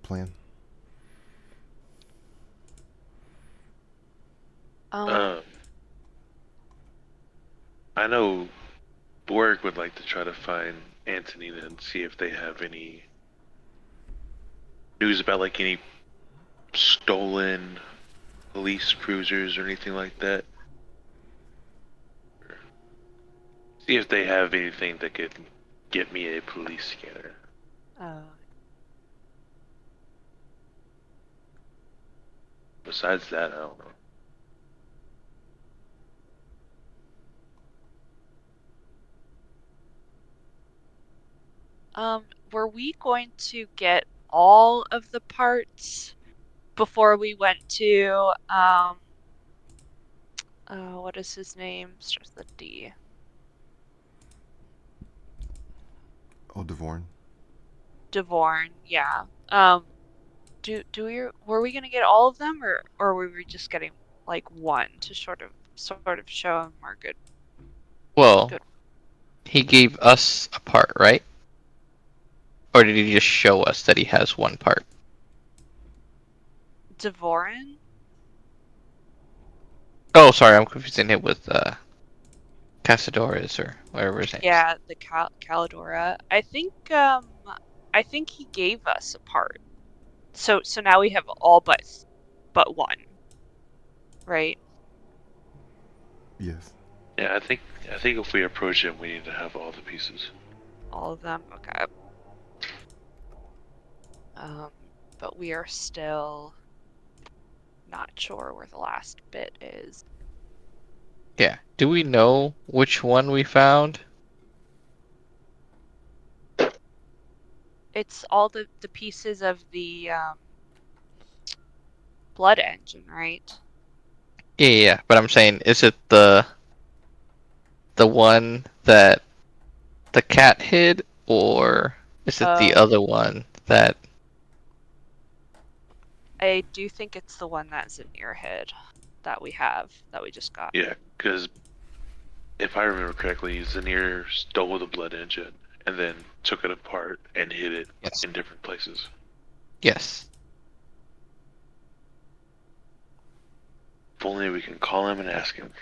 plan? Um, Um, I know Borg would like to try to find Antonina and see if they have any news about like any stolen police cruisers or anything like that. See if they have anything that could get me a police scanner. uh, Besides that, I don't know. were we going to get all of the parts before we went to, what is his name? Starts with a D. Oh, Devorn. Devorn, yeah. Do we were we gonna get all of them, or were we just getting like one to sort of show him our Well, good he gave us a part, right? Or did he just show us that he has one part? Devorin? Oh, sorry, I'm confusing it with Casadores or whatever his name is. Yeah, the Calidora. I think he gave us a part. So now we have all but one, right? Yes. Yeah, I think if we approach him, we need to have all the pieces. All of them. Okay. Um, but we are still not sure where the last bit is. Yeah. Do we know which one we found? It's all the pieces of the blood engine, right? Yeah. But I'm saying, is it the one that the cat hid, or is it the Oh, other one that? I do think it's the one that's in Earhead that we just got. Yeah, because if I remember correctly, Zanir stole the blood engine and then took it apart and hid it Yes. in different places. Yes. If only we can call him and ask him.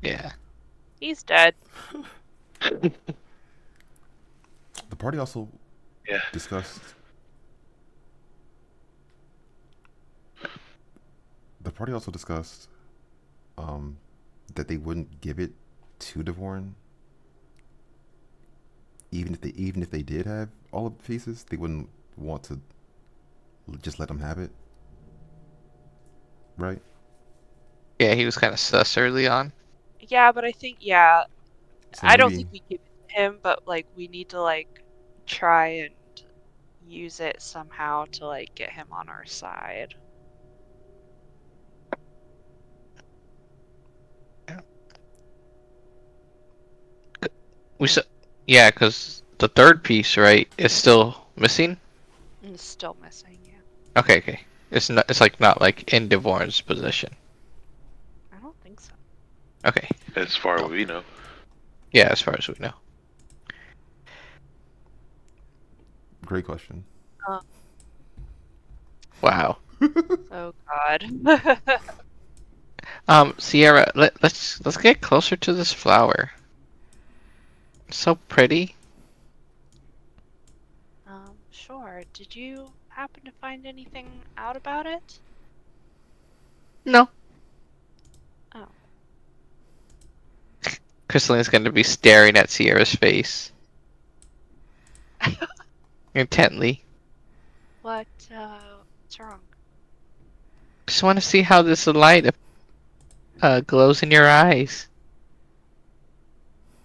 Yeah. He's dead. The party also Yeah. discussed. The party also discussed um, that they wouldn't give it to Devorn, even if they did have all of the pieces, they wouldn't want to just let them have it, right? Yeah, he was kind of sus early on. Yeah, but I think yeah, So I don't maybe think we give it to him, but like we need to like try and use it somehow to like get him on our side. We saw, yeah, because the third piece, right, is still missing. It's still missing, yeah. Okay, okay. It's not. It's like not like in Devorn's position. I don't think so. Okay. As far as Oh, we know. yeah, as far as we know. great question. Uh, Wow. oh God. Sierra, let's get closer to this flower. It's so pretty. Sure. Did you happen to find anything out about it? No. Oh. Crystaline's going to be staring at Sierra's face intently. What's wrong? Just want to see how this light glows in your eyes.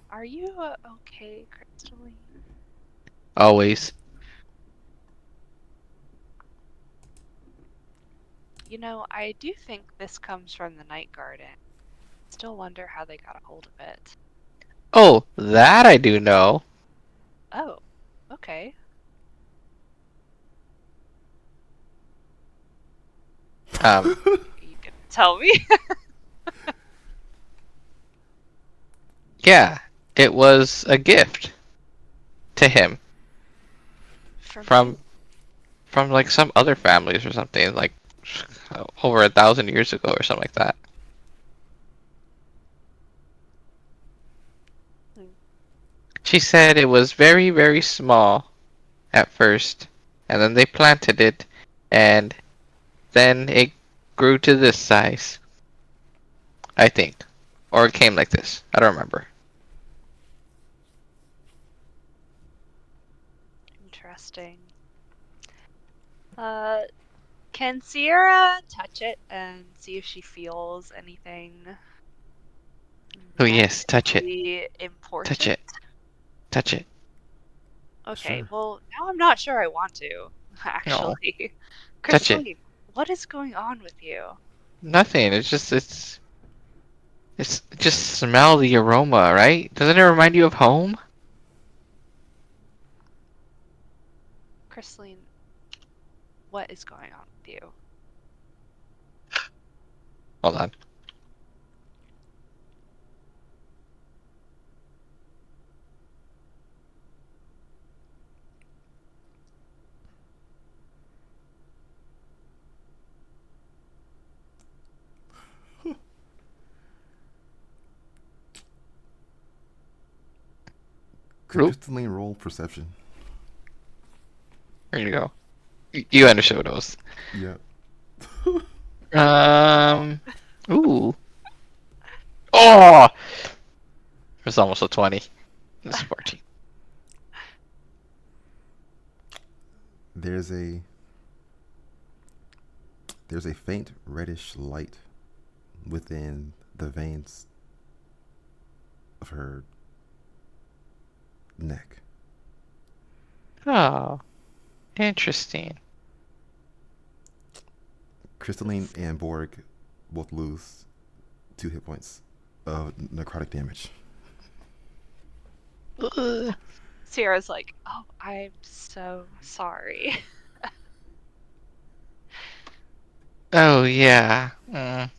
Are you okay, Crystalline? Always. You know, I do think this comes from the Night Garden. Still wonder how they got a hold of it. Oh, that I do know. Oh, okay. Um, You can tell me. yeah, it was a gift to him From from who? from like some other families or something, like over 1,000 years ago or something like that. Hmm. She said it was very, very small at first, and then they planted it, and then it grew to this size. I think. Or it came like this. I don't remember. Interesting. Can Sierra touch it and see if she feels anything Oh yes, touch it. magically Touch important? it. Touch it. Okay, Sure. well, now I'm not sure I want to, No. actually. Touch it. Crystalline, what is going on with you? Nothing. It's just smell the aroma, right? Doesn't it remind you of home? Crystalline, what is going on with you? Hold on. Could Oop. Crystalline roll perception? There you go. You understood what it was. Yeah. Ooh. Oh! It was almost a 20. It's 14. There's a faint reddish light within the veins of her neck. Oh. Interesting. Crystalline and Borg both lose 2 hit points of necrotic damage. Ugh. Sierra's like, oh, I'm so sorry. Oh yeah. I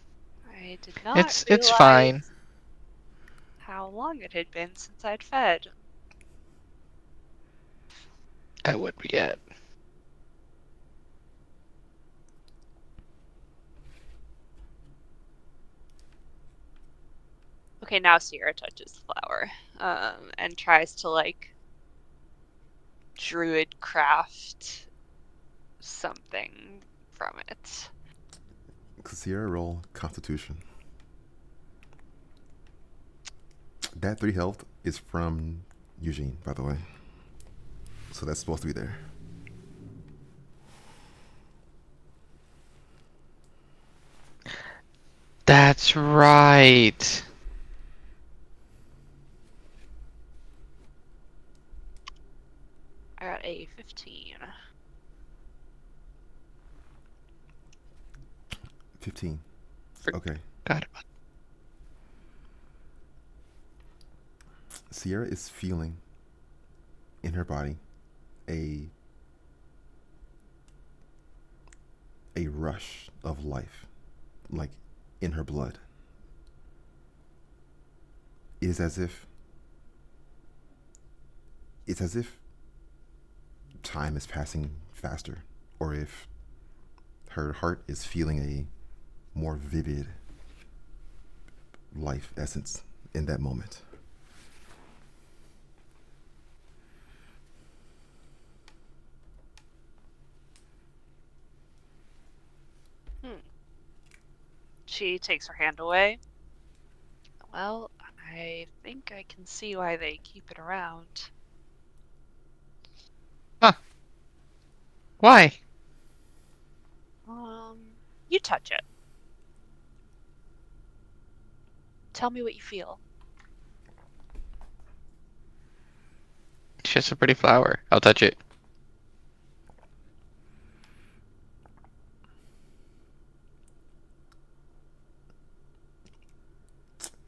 did not It's realize fine. how long it had been since I'd fed. I would be at. Okay, now Sierra touches the flower, and tries to like druid craft something from it. Sierra roll Constitution. That 3 health is from Eugene, by the way. So that's supposed to be there. That's right. I got a 15. 15. Okay. Got it. Sierra is feeling in her body a rush of life, like in her blood. It is as if time is passing faster, or if her heart is feeling a more vivid life essence in that moment. She takes her hand away. Well, I think I can see why they keep it around. Why? You touch it. Tell me what you feel. It's just a pretty flower. I'll touch it.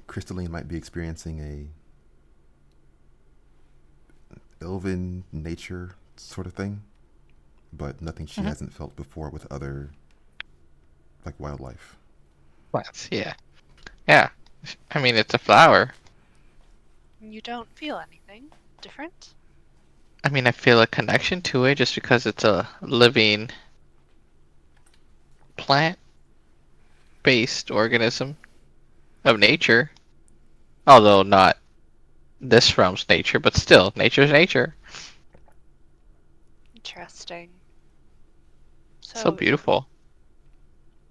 Crystalline might be experiencing a elven nature sort of thing, but nothing she hasn't felt before with other like wildlife. Plants. Yeah. Yeah. I mean, it's a flower. You don't feel anything different? I mean, I feel a connection to it just because it's a living plant-based organism of nature. Although not this realm's nature, but still, nature's nature. Interesting. So So it beautiful.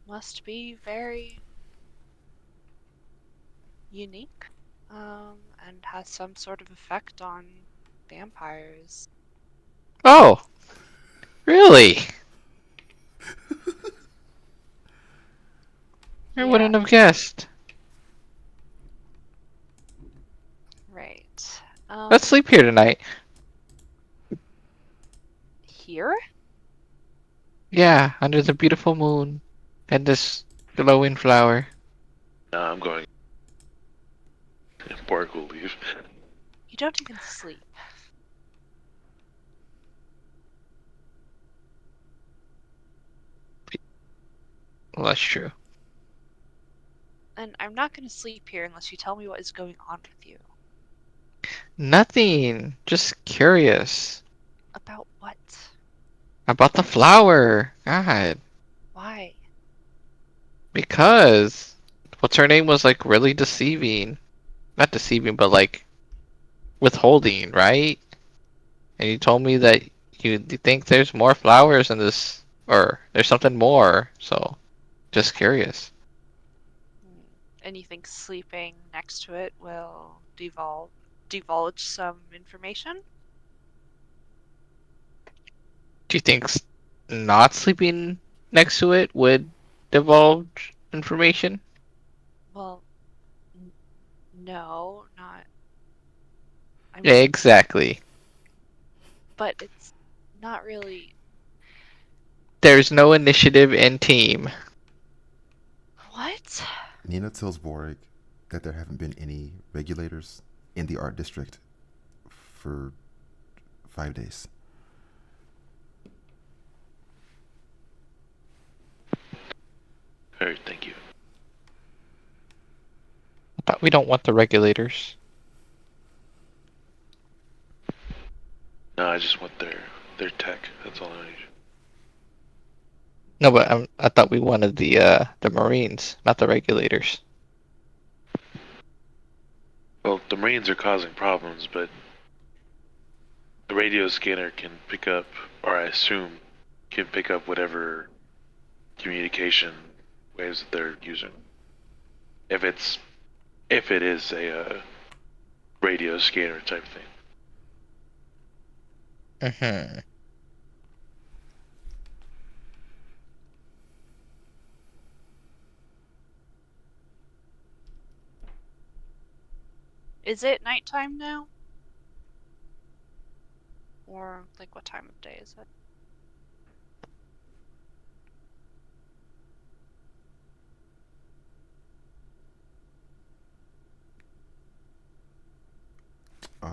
must be very unique, and has some sort of effect on vampires. Oh, really? I Yeah, wouldn't have guessed. right. Let's sleep here tonight. Here? Yeah, under the beautiful moon and this glowing flower. Nah, I'm going. Borg will leave. You don't even sleep. Well, that's true. And I'm not going to sleep here unless you tell me what is going on with you. Nothing. Just curious About what? about the flower. God, Why? because what's her name was like really deceiving. Not deceiving, but like withholding, right? And you told me that you think there's more flowers in this, or there's something more. So, just curious. Hmm. And you think sleeping next to it will divulge some information? Do you think not sleeping next to it would divulge information? Well, n no, not. I mean, Exactly. but it's not really. There's no initiative in team. What? Nina tells Borg that there haven't been any regulators in the art district for 5 days. Alright, thank you. But we don't want the regulators. No, I just want their tech. That's all I need. No, but I thought we wanted the Marines, not the regulators. Well, the Marines are causing problems, but the radio scanner can pick up, or I assume, can pick up whatever communication waves that they're using. If it is a radio scanner type thing. Mm-hmm. Is it nighttime now? Or, like, what time of day is it?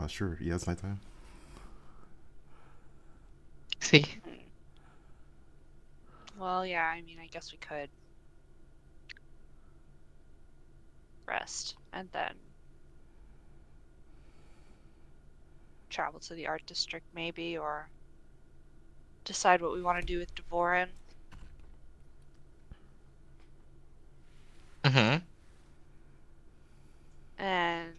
Sure. Yeah, it's nighttime. See, Hmm. Well, yeah, I mean, I guess we could rest and then travel to the art district maybe, or decide what we want to do with Devorin. mm-hmm. And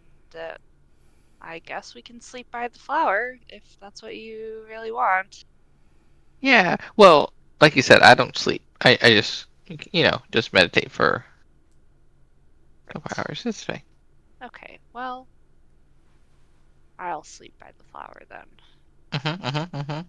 I guess we can sleep by the flower if that's what you really want. Yeah. Well, like you said, I don't sleep. I just just meditate for a couple hours. It's fine. Okay, well, I'll sleep by the flower then. Mm-hmm, mm-hmm, mm-hmm.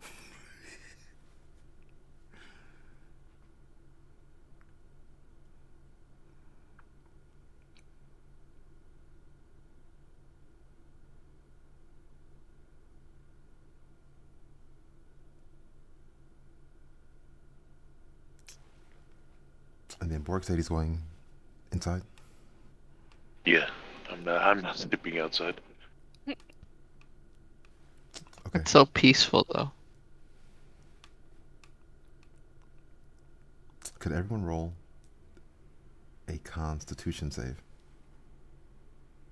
And then Borg said he's going inside. Yeah, I'm not sleeping outside. Okay. It's so peaceful though. Could everyone roll a Constitution save?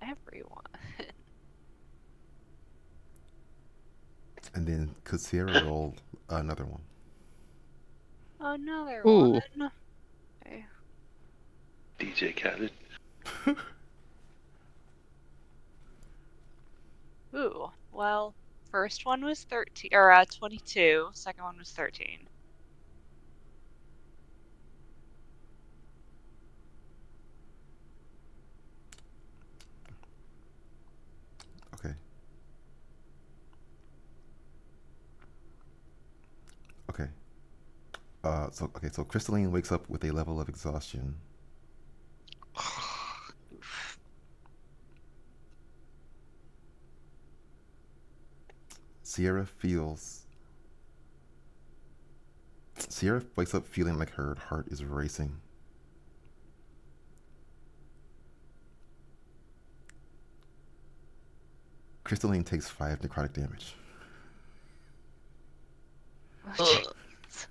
Everyone. And And then could Sierra roll another one? Another Ooh. one. Okay. DJ Khaled. Ooh. Well, first one was 13 or 22. Second one was 13. Okay. Okay. So Crystalline wakes up with a level of exhaustion. Oof. Sierra wakes up feeling like her heart is racing. Crystalline takes 5 necrotic damage. Oh, jeez.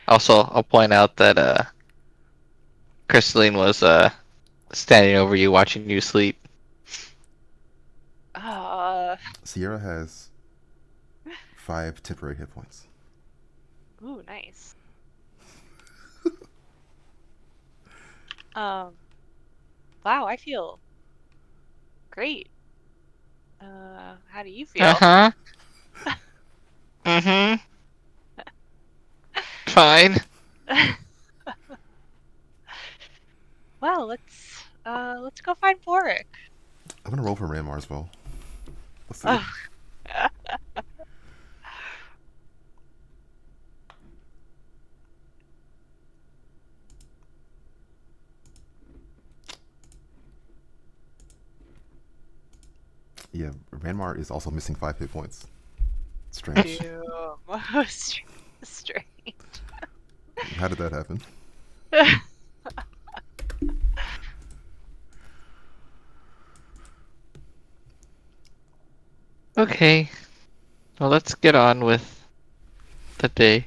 Also, I'll point out that Crystalline was standing over you, watching you sleep. Sierra has 5 temporary hit points. Ooh, nice. Wow, I feel great. How do you feel? Uh-huh. Mm-hmm. Fine. Well, let's go find Boric. I'm gonna roll for Ranmar as well. Let's see. Oh. Yeah, Ranmar is also missing 5 hit points. Strange. Most strange. How did that happen? Okay. Well, let's get on with the day.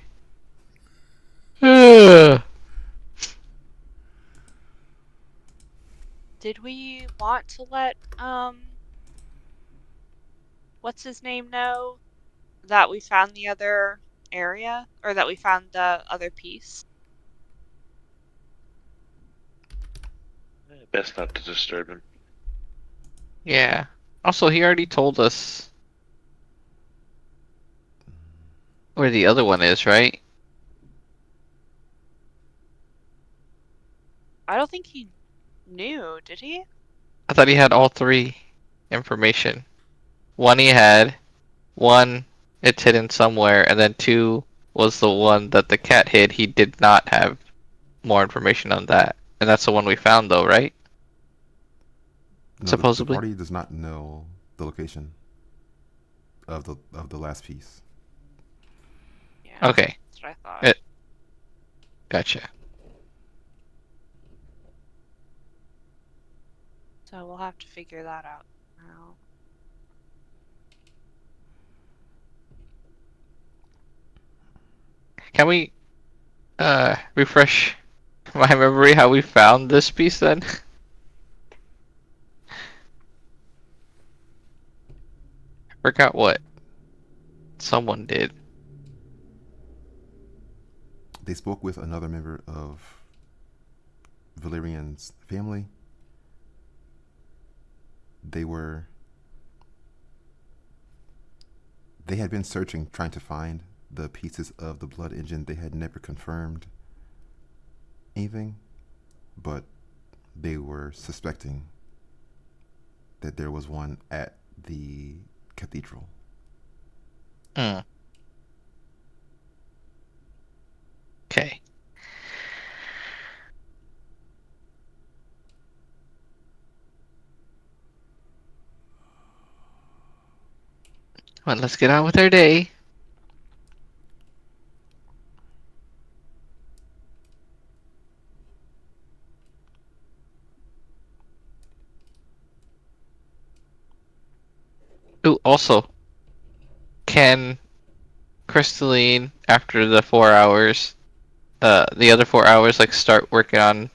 Did we want to let what's his name know that we found the other area or that we found the other piece? Best not to disturb him. Yeah. Also, he already told us where the other one is, right? I don't think he knew, did he? I thought he had all 3 information. 1 he had, 1 it's hidden somewhere, and then 2 was the one that the cat hid. He did not have more information on that. And that's the one we found, though, right? No, the Supposedly. party does not know the location of the last piece. Yeah. Okay. That's what I thought. It- Gotcha. So we'll have to figure that out now. Can we refresh my memory how we found this piece then? I forgot what someone did. They spoke with another member of Valerian's family. They had been searching, trying to find the pieces of the blood engine. They had never confirmed anything, but they were suspecting that there was one at the cathedral. Hmm. Okay. Well, let's get on with our day. Ooh, also, can Crystalline, after the 4 hours, the other 4 hours, like start working on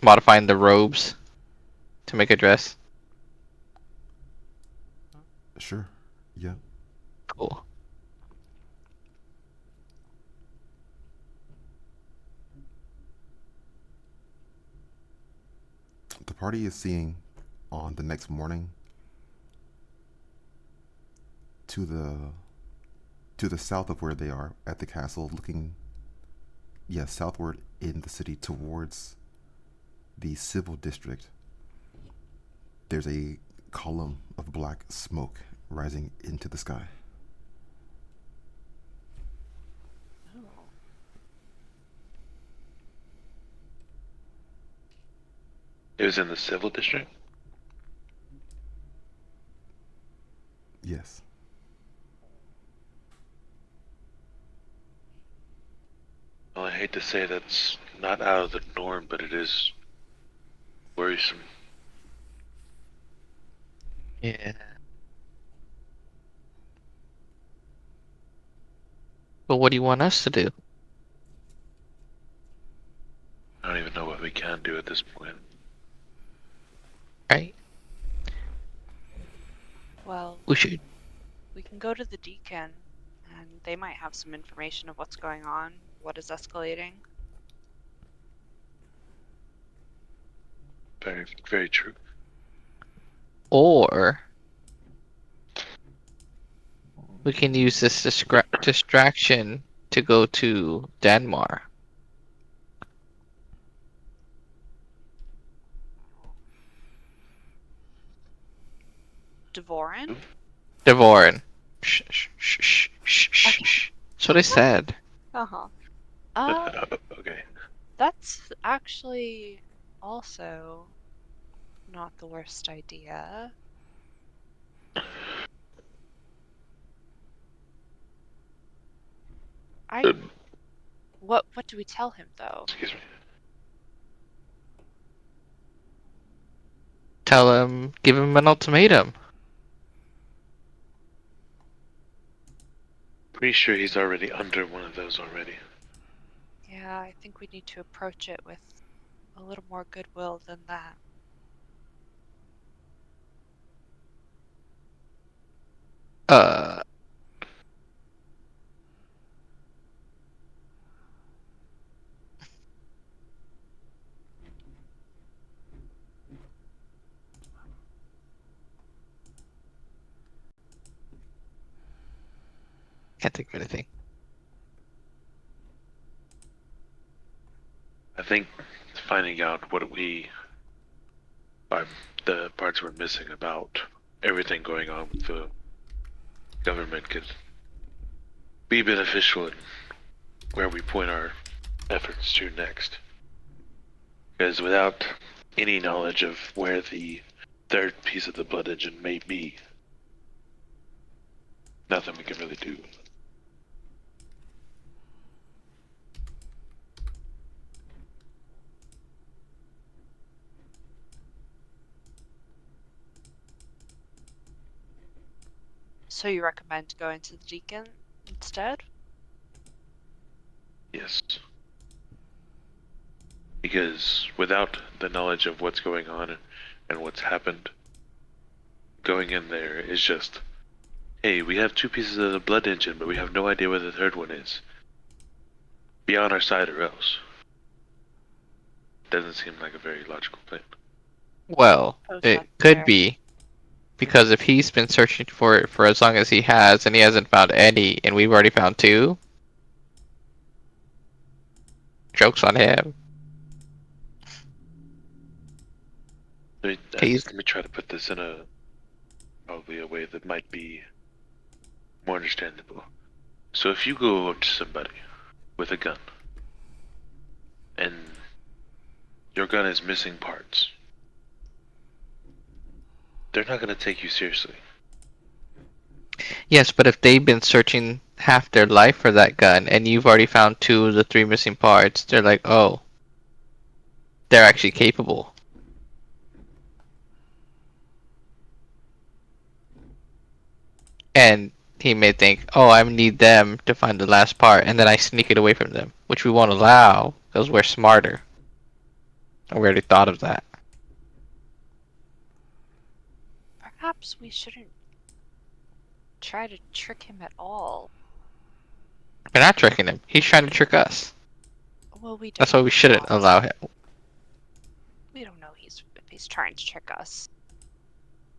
modifying the robes to make a dress? Sure. Yeah. Cool. The party is seeing on the next morning to the south of where they are at the castle, looking southward in the city towards the civil district. There's a column of black smoke rising into the sky. Oh. It was in the civil district? Yes. Well, I hate to say that's not out of the norm, but it is worrisome. Yeah. But what do you want us to do? I don't even know what we can do at this point. Right? Well, We should. we can go to the deacon, and they might have some information of what's going on, what is escalating. Very, very true. Or we can use this distraction to go to Denmark. Devorin? Devorin. Shh, shh, shh, shh, shh, shh, shh. That's what I said. Uh-huh. Okay. That's actually also not the worst idea. Uh, What do we tell him though? Excuse me. Give him an ultimatum. Pretty sure he's already under one of those already. Yeah, I think we need to approach it with a little more goodwill than that. Uh, can't think of anything. I think finding out what we are, the parts we're missing about everything going on with the government could be beneficial in where we point our efforts to next. Because without any knowledge of where the third piece of the blood engine may be, nothing we can really do. So you recommend going to the deacon instead? Yes. Because without the knowledge of what's going on and what's happened, going in there is just, hey, we have two pieces of the blood engine, but we have no idea where the third one is. Be on our side or else. Doesn't seem like a very logical plan. Well, Suppose it that's could fair. be. Because if he's been searching for it for as long as he has, and he hasn't found any, and we've already found two, joke's on him. Let He's me try to put this in probably a way that might be more understandable. So if you go up to somebody with a gun, and your gun is missing parts, they're not going to take you seriously. yes, but if they've been searching half their life for that gun, and you've already found two of the three missing parts, they're like, oh, they're actually capable. And he may think, oh, I need them to find the last part, and then I sneak it away from them, which we won't allow because we're smarter. We already thought of that. Perhaps we shouldn't try to trick him at all. We're not tricking him. He's trying to trick us. Well, we don't That's why we shouldn't know. allow him. We don't know if he's trying to trick us.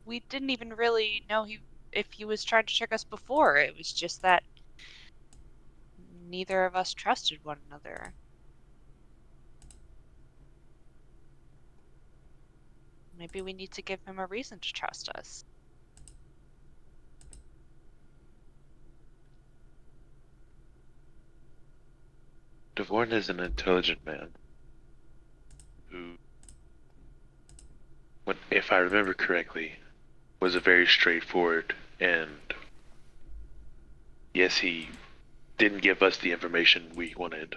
We didn't even really know if he was trying to trick us before. It was just that neither of us trusted one another. Maybe we need to give him a reason to trust us. Devorn is an intelligent man who, if I remember correctly, was a very straightforward, and yes, he didn't give us the information we wanted.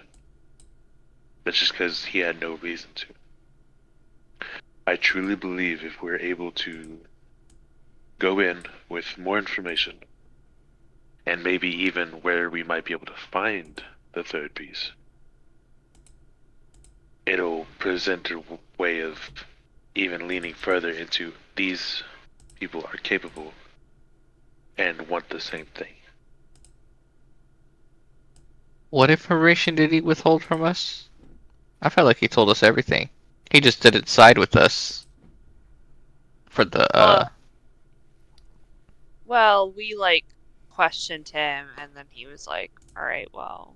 That's just because he had no reason to. I truly believe if we're able to go in with more information, and maybe even where we might be able to find the third piece, it'll present a way of even leaning further into these people are capable and want the same thing. What information did he withhold from us? I felt like he told us everything. He just didn't side with us for the Well, we like questioned him, and then he was like, "All right, well,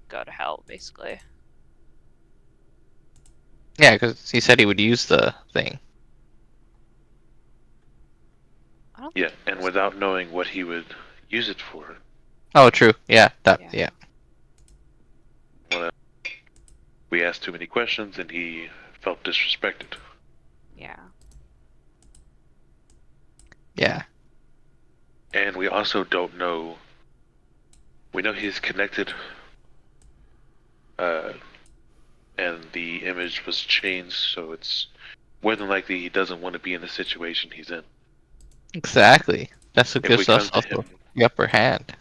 go to hell," basically. Yeah, because he said he would use the thing. I don't Yeah, think he and was- without knowing what he would use it for, Oh, true. Yeah, Yeah. we asked too many questions and he felt disrespected. Yeah. Yeah. And we also don't know. We know he's connected, and the image was changed, so it's more than likely he doesn't want to be in the situation he's in. Exactly. That's what If we gives us come to also him, the upper hand.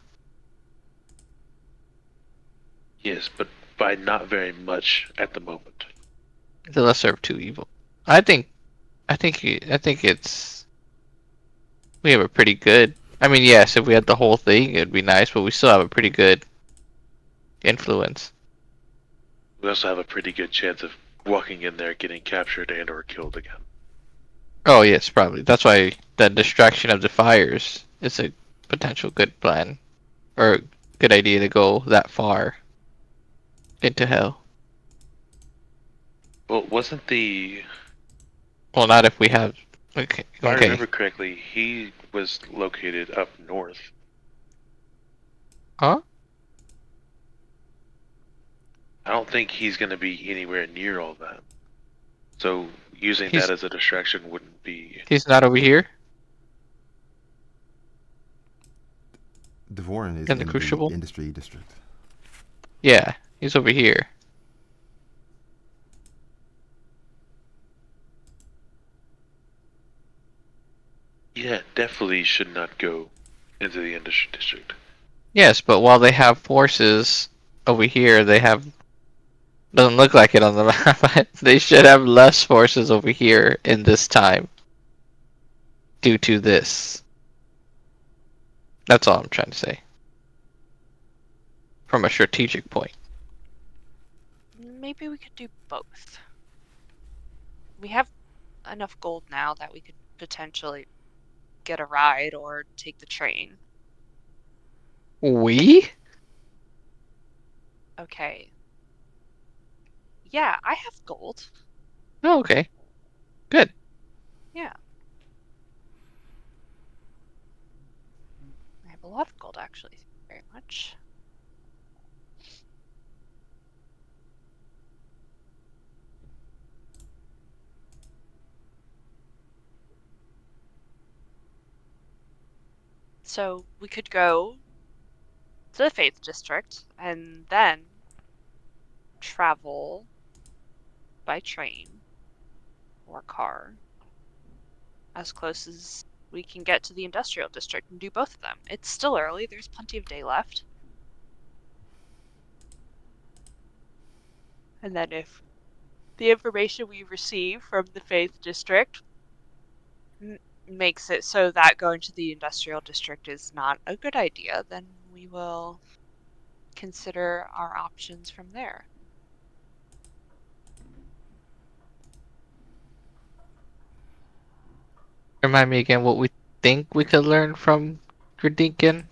yes, but by not very much at the moment. The lesser of two evil. I think it's we have a pretty good. I mean, yes, if we had the whole thing, it'd be nice, but we still have a pretty good influence. We also have a pretty good chance of walking in there, getting captured and or killed again. Oh yes, probably. That's why the distraction of the fires is a potential good plan or good idea to go that far into hell. Well, wasn't the... Well, not if we have. Okay. If I Okay. remember correctly, he was located up north. Huh? I don't think he's going to be anywhere near all that. So using He's that as a distraction wouldn't be... he's not over here Devorn is in the in the Crucible. industry district. Yeah, he's over here. Yeah, definitely should not go into the industry district. Yes, but while they have forces over here, they have doesn't look like it on the map, but they should have less forces over here in this time due to this. That's all I'm trying to say. From a strategic point. Maybe we could do both. We have enough gold now that we could potentially get a ride or take the train. We? Okay. Yeah, I have gold. Oh, okay. Good. Yeah. I have a lot of gold, actually. Thank you very much. So we could go to the Faith District and then travel by train or car as close as we can get to the Industrial District and do both of them. It's still early, there's plenty of day left. And then if the information we receive from the Faith District makes it so that going to the industrial district is not a good idea, then we will consider our options from there. Remind me again what we think we could learn from Gradinkin.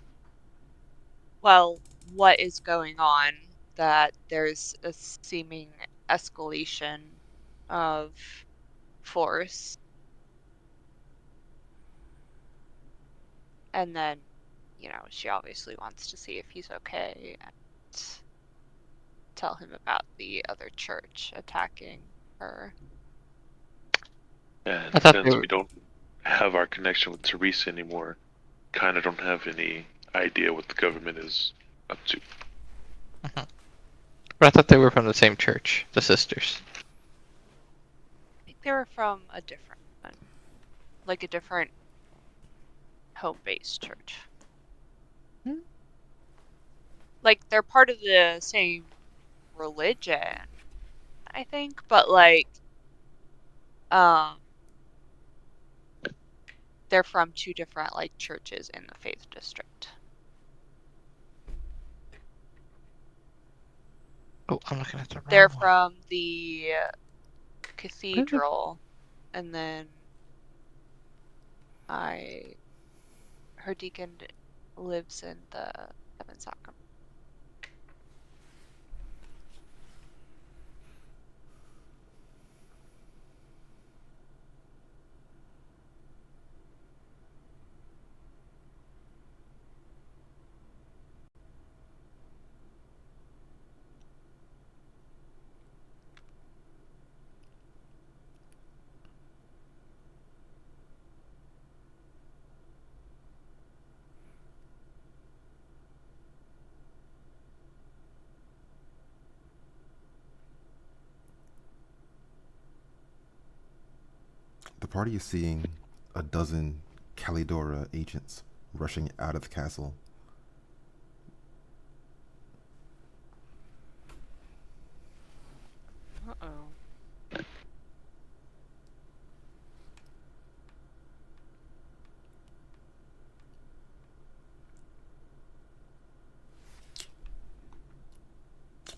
Well, what is going on? That there's a seeming escalation of force. And then, she obviously wants to see if he's okay and tell him about the other church attacking her. And I thought they since were, we don't have our connection with Teresa anymore, kind of don't have any idea what the government is up to. but I thought they were from the same church, the sisters. I think they were from a different one, like a different home-based church. Hmm? Like they're part of the same religion, I think, but like, they're from two different like churches in the Faith District. Oh, I'm looking at the wrong They're one. from the cathedral, and then her deacon lives in the Seven Sacrament. The party is seeing a dozen Calidora agents rushing out of the castle. Uh-oh.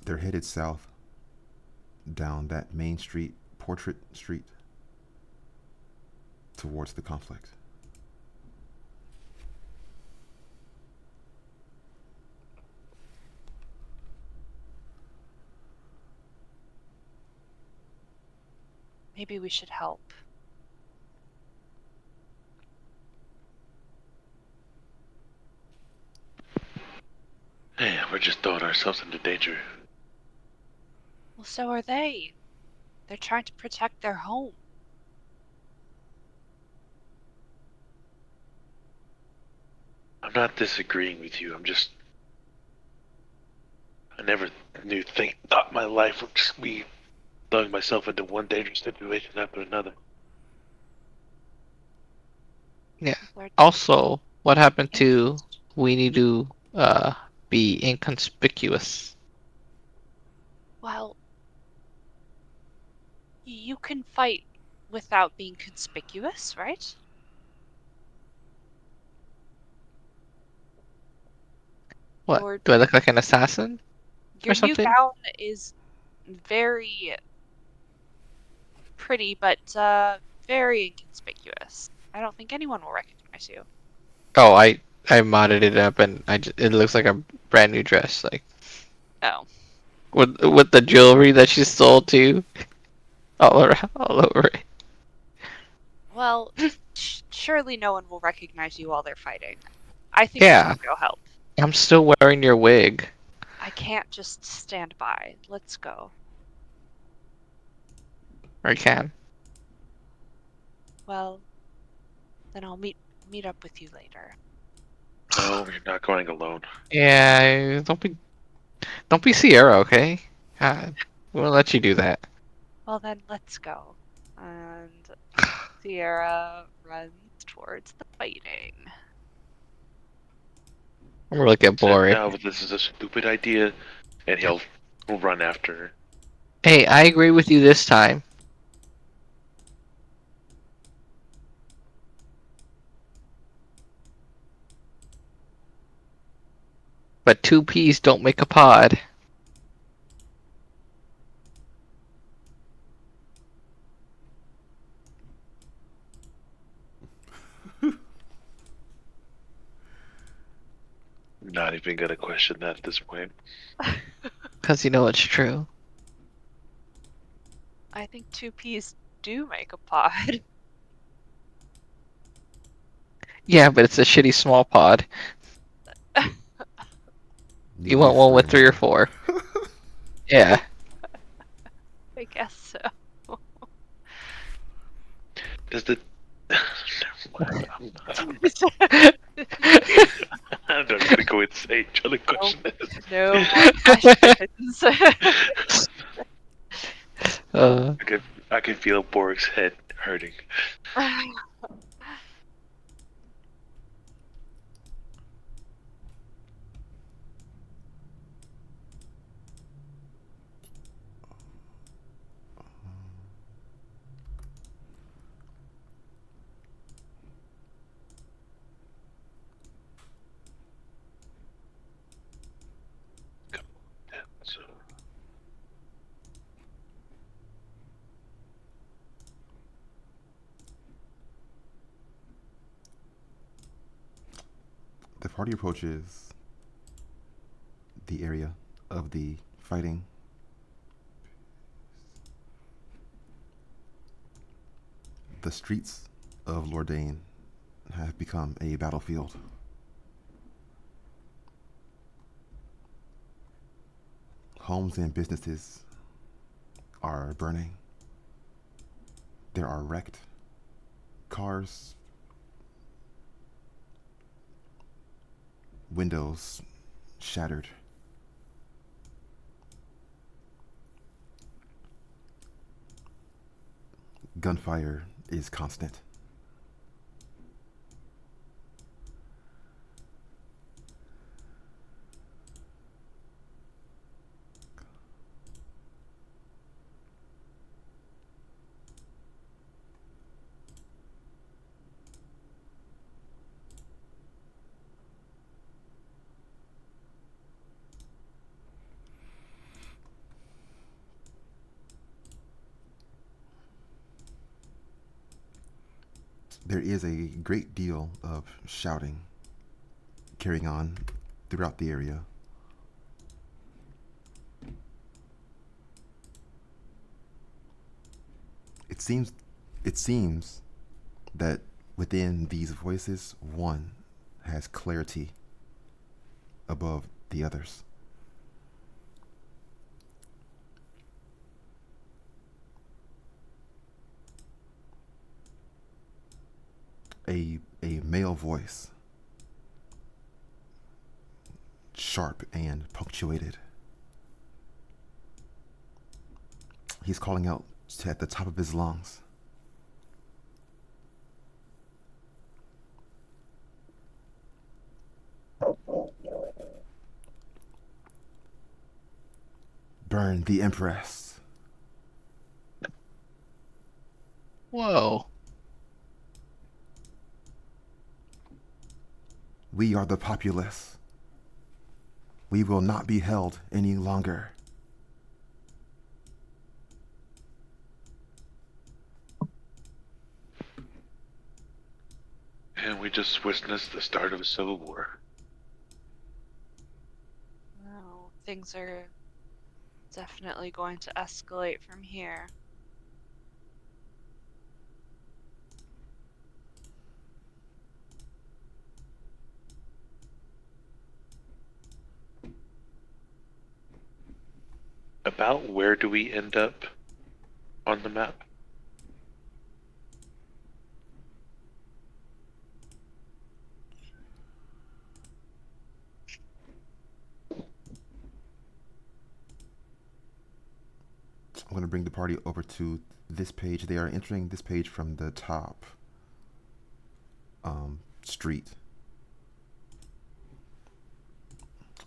They're headed south down that main street, Portrait Street, towards the complex. Maybe we should help. Hey, we're just throwing ourselves into danger. Well, so are they. They're trying to protect their home. I'm not disagreeing with you. I never thought my life would just be throwing myself into one dangerous situation after another. Yeah. We're Also, what happened to we need to be inconspicuous? Well, you can fight without being conspicuous, right? What? Your Do I look like an assassin your or new something? gown is very pretty, but very inconspicuous. I don't think anyone will recognize you. Oh, I modded it up and it looks like a brand new dress, like Oh, with the jewelry that she stole too, all around, all over it. well, surely no one will recognize you while they're fighting. I think we Yeah, should go help. I'm still wearing your wig. I can't just stand by. Let's go. Or can. Well, then I'll meet up with you later. No, you're not going alone. Yeah, don't be Sierra, okay? We won't let you do that. Well, then let's go. And Sierra runs towards the fighting. I'm gonna get Said bored. now, but this is a stupid idea, and he'll run after her. Hey, I agree with you this time. But two peas don't make a pod. Not even gonna question that at this point. Because you know it's true. I think two peas do make a pod. Yeah, but it's a shitty small pod. You want Need one with 3 or more. 4. Yeah. I guess so. Is the Never mind. I'm not gonna go insane. Trying to question this. No more questions. Uh, I can feel Borg's head hurting. Come on, so The party approaches the area of the fighting. The streets of Lordain have become a battlefield. Homes and businesses are burning. There are wrecked cars, windows shattered. Gunfire is constant. There is a great deal of shouting carrying on throughout the area. It seems it seems that within these voices one has clarity above the others. A male voice, sharp and punctuated. He's calling out at the top of his lungs. Burn the Empress. whoa. We are the populace. We will not be held any longer. And we just witnessed the start of a civil war. No, things are definitely going to escalate from here. About where do we end up on the map? I'm going to bring the party over to this page. They are entering this page from the top street.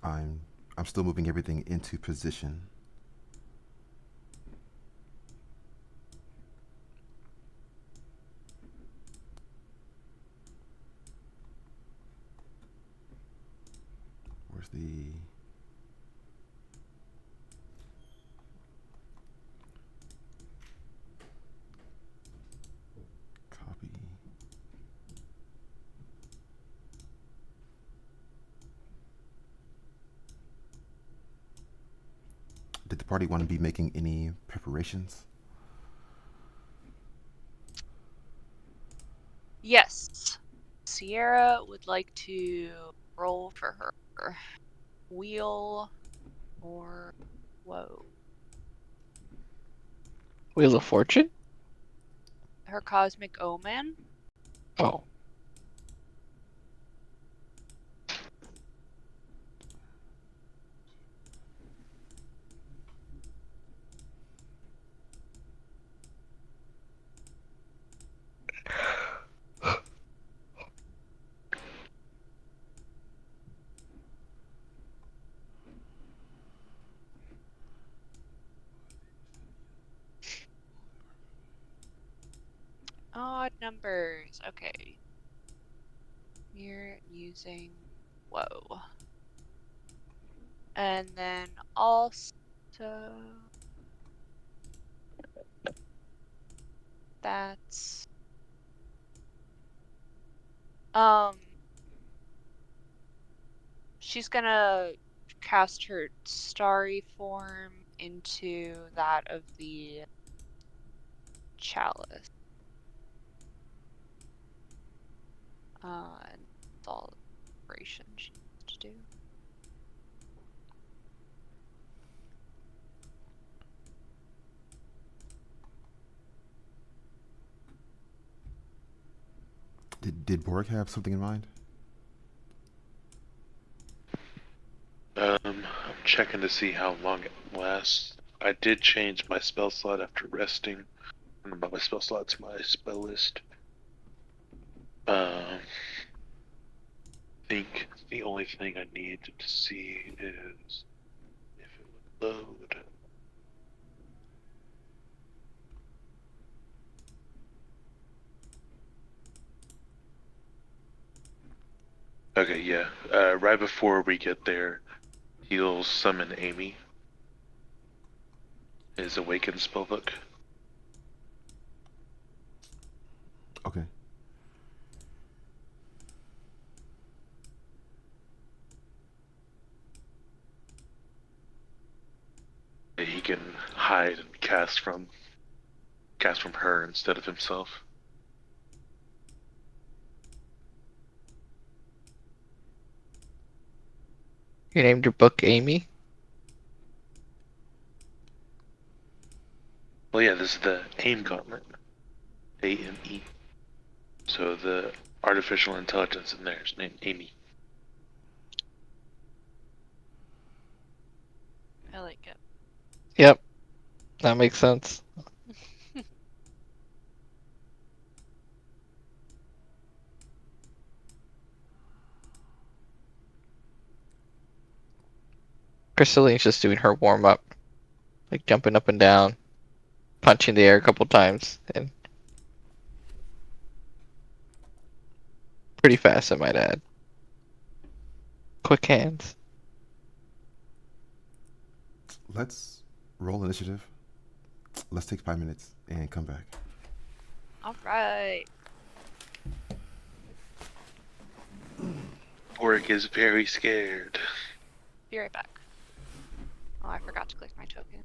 I'm still moving everything into position. We're Where's the copy? Did the party want to be making any preparations? Yes. Sierra would like to roll for her wheel or whoa. Wheel of Fortune? Her cosmic omen. Oh. Odd numbers. Okay. You're using whoa. And then also that's she's gonna cast her starry form into that of the chalice. And that's all the preparation she needs to do. Did Borg have something in mind? I'm checking to see how long it lasts. I did change my spell slot after resting. And about my spell slot's my spell list. I think the only thing I need to see is if it would load. Okay, yeah. Right before we get there, he'll summon Amy. His Awakened spellbook. Okay. He can hide and cast from her instead of himself. You named your book Amy? Well, yeah, this is the AIM Gauntlet. AME. So the artificial intelligence in there is named Amy. I like it. Yep. That makes sense. Crystaline's just doing her warm up. Like jumping up and down, punching the air a couple times, and pretty fast, I might add. Quick hands. Let's roll initiative. Let's take 5 minutes and come back. All right. Borg is very scared. Be right back. Oh, I forgot to click my token.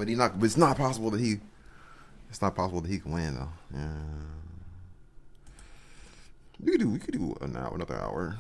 But he not. But it's not possible that he. It's not possible that he can win though. Yeah. We could do an hour, another hour.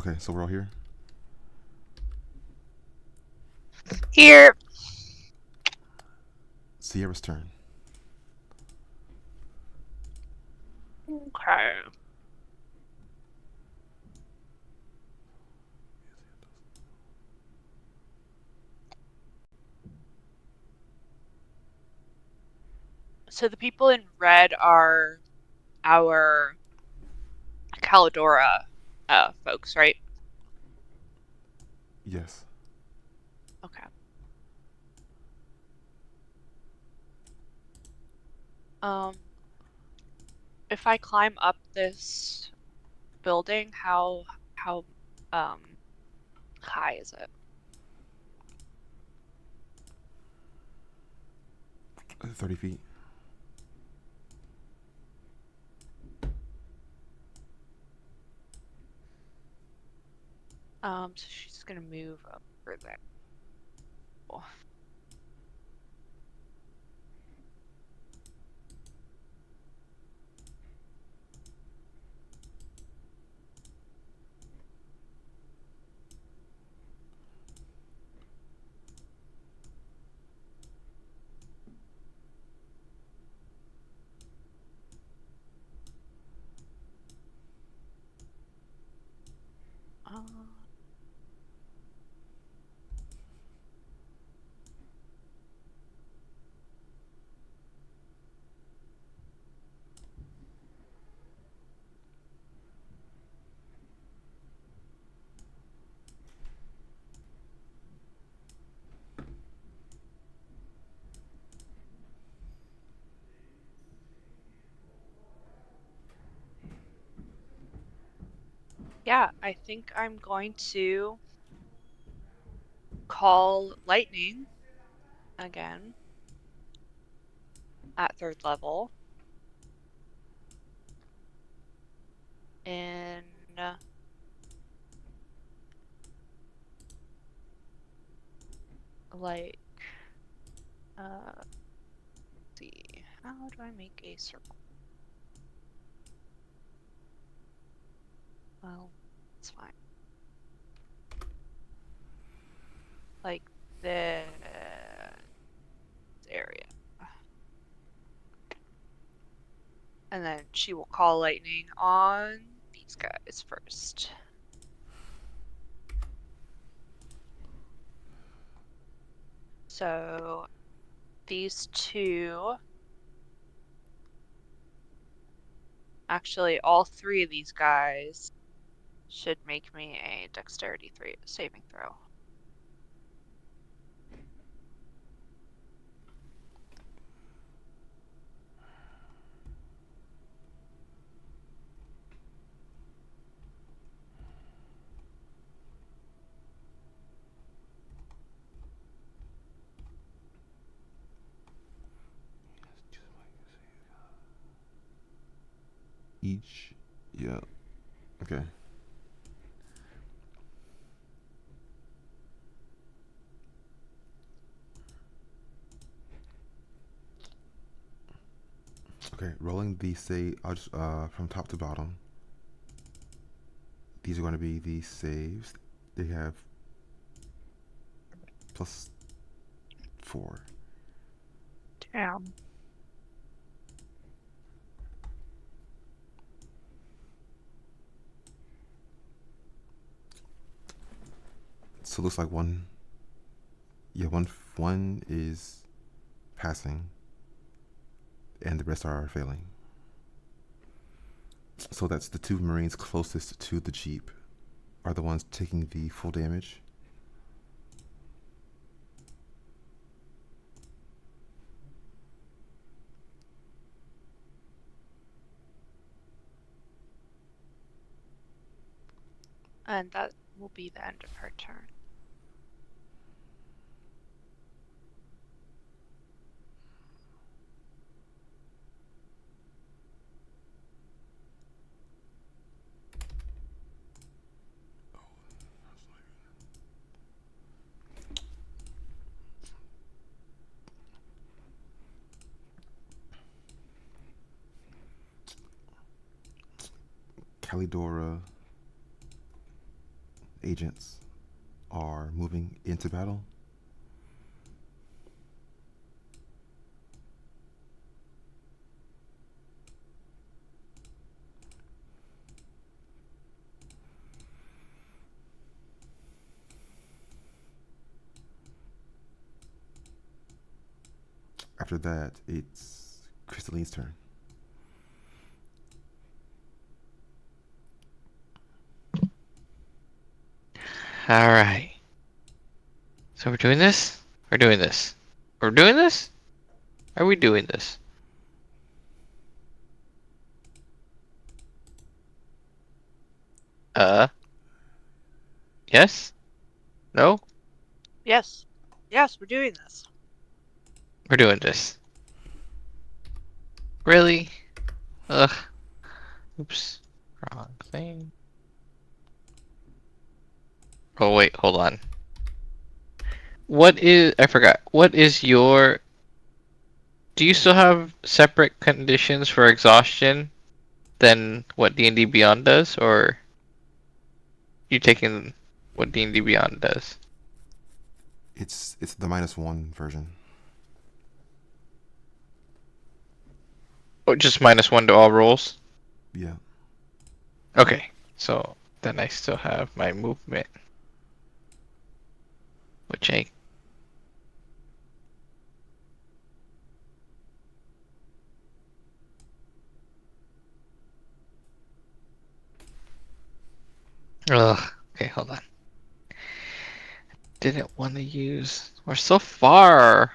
Okay, so we're all here. Here. Sierra's turn. Okay. So the people in red are our Caladora folks, right? Yes. Okay. Um, if I climb up this building, how high is it? 30 feet. So she's gonna move over there. Cool. Uh, Yeah, I think I'm going to call lightning again at 3rd level. And like let's see, how do I make a circle? Well, it's fine. Like this area. And then she will call lightning on these guys first. So these two, actually all 3 of these guys should make me a dexterity 3 saving throw. Each. Yeah. Okay. Okay. Rolling the say. I'll just from top to bottom. These are going to be the saves. They have +4. Damn. So it looks like one. Yeah, one is passing, and the rest are failing. So that's the 2 Marines closest to the Jeep are the ones taking the full damage. And that will be the end of her turn. Kalidora agents are moving into battle. After that, it's Crystalline's turn. Alright. So we're doing this? We're doing this. We're doing this? Are we doing this? Yes? No? Yes. Yes, we're doing this. We're doing this. Really? Ugh. Oops. Wrong thing. Oh wait, hold on. I forgot. What is your... Do you still have separate conditions for exhaustion than what D&D Beyond does? Or you taking what D&D Beyond does? It's the -1 version. Or just -1 to all rolls? Yeah. Okay, so then I still have my movement, which I... Ugh. Okay, hold on. Didn't want to use... We're so far!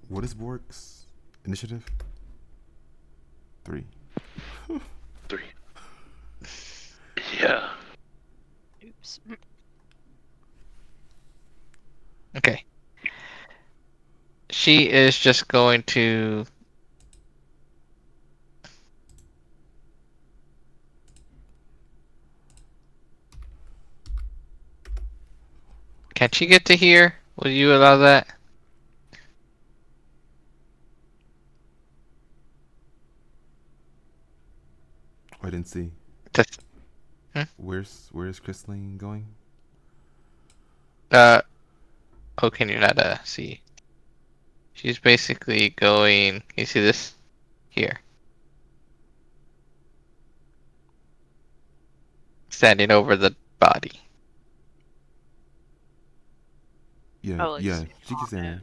What is Bork's initiative? 3. 3. Yeah. Oops. Okay. She is just going to. Can she get to here? Will you allow that? I didn't see. Just, Where's Crystalline going? oh, can you not see? She's basically going. You see this? Here. Standing over the body. Yeah, Oh, like yeah. standing She can on stand it.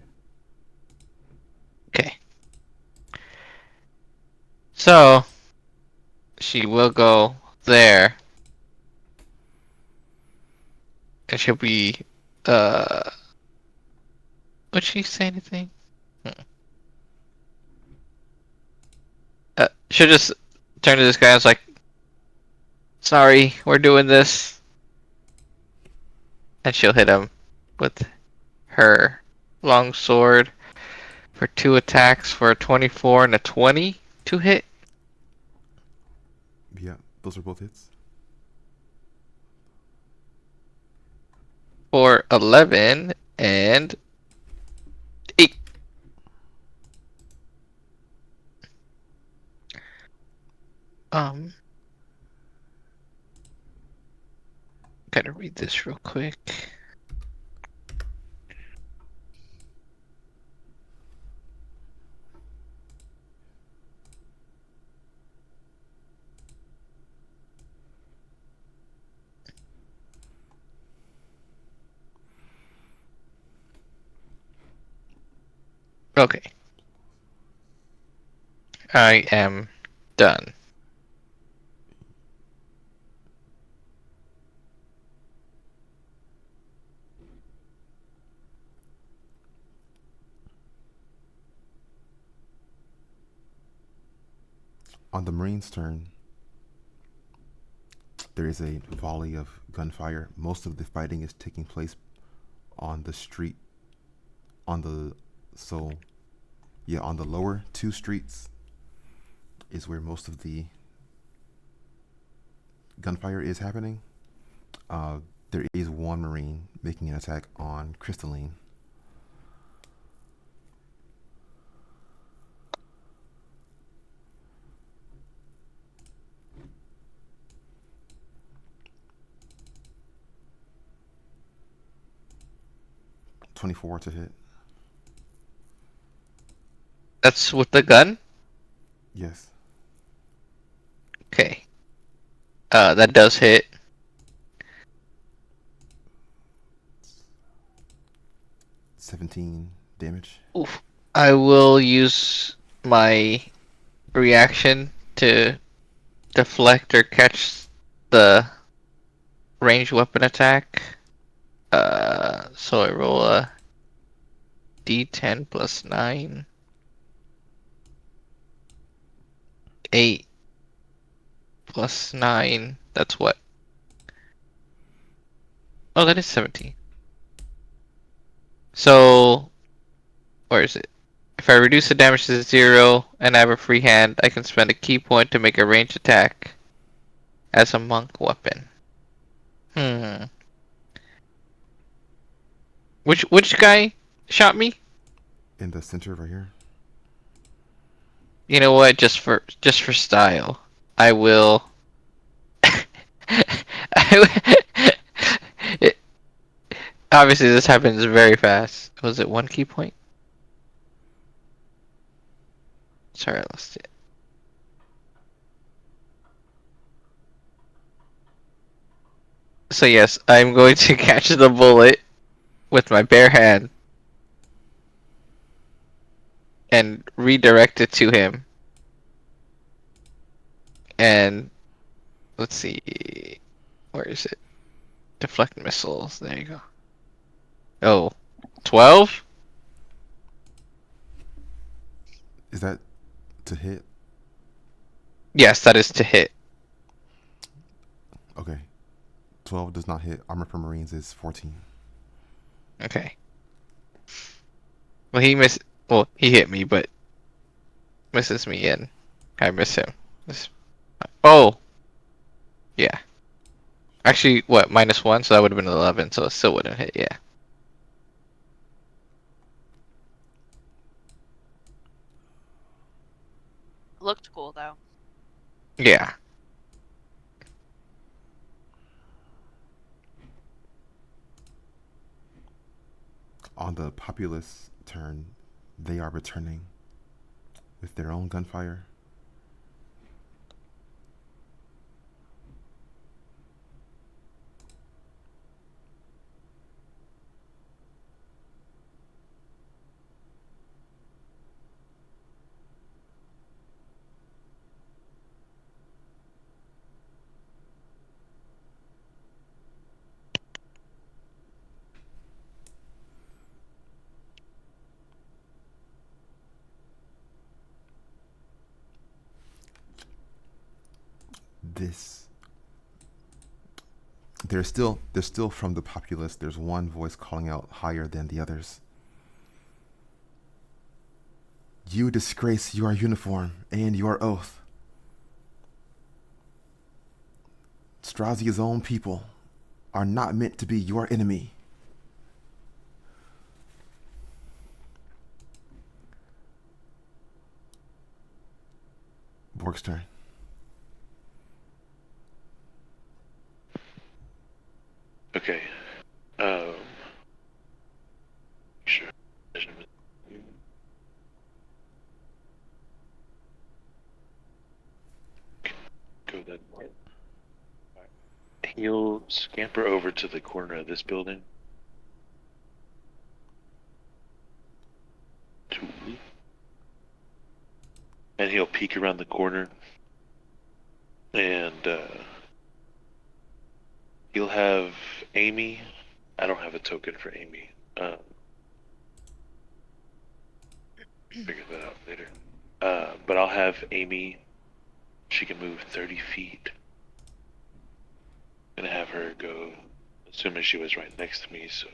there. Okay. So, she will go there. And she'll be, would she say anything? She'll just turn to this guy and was like, sorry, we're doing this. And she'll hit him with her long sword for 2 attacks for a 24 and a 20 to hit. Yeah, those are both hits. For 11 and 8. Gotta read this real quick. Okay. I am done. On the Marine's turn, there is a volley of gunfire. Most of the fighting is taking place on the street. On the on the lower 2 streets is where most of the gunfire is happening. There is one Marine making an attack on Crystalline. .24 to hit. That's with the gun? Yes. Okay. That does hit. 17 damage. Oof. I will use my reaction to deflect or catch the ranged weapon attack. So I roll a d10 plus 9. 8 plus 9. That's what? Oh, that is 17. So, where is it? If I reduce the damage to 0 and I have a free hand, I can spend a key point to make a ranged attack as a monk weapon. Which guy shot me? In the center right here. You know what? Just for style, I will. It, obviously, this happens very fast. Was it 1 key point? Sorry, I lost it. So yes, I'm going to catch the bullet with my bare hand and redirect it to him. And let's see, where is it? Deflect missiles. There you go. Oh, 12? Is that to hit? Yes, that is to hit. Okay. 12 does not hit. Armor for Marines is 14. Okay. Well, he missed. Well, he hit me, but misses me, and I miss him. Miss- Oh, yeah. Actually, what? -1, so that would have been 11, so it still wouldn't hit. Yeah. Looked cool though. Yeah. On the populace turn, they are returning with their own gunfire. This there's still from the populace. There's one voice calling out higher than the others. You disgrace your uniform and your oath. Strazia's own people are not meant to be your enemy. Borg's turn. Okay. Um. Sure. Go that way. He'll scamper over to the corner of this building. And he'll peek around the corner. And he'll have Amy. I don't have a token for Amy. Figure that out later. But I'll have Amy. She can move 30 feet. Gonna have her go, assuming she was right next to me, so.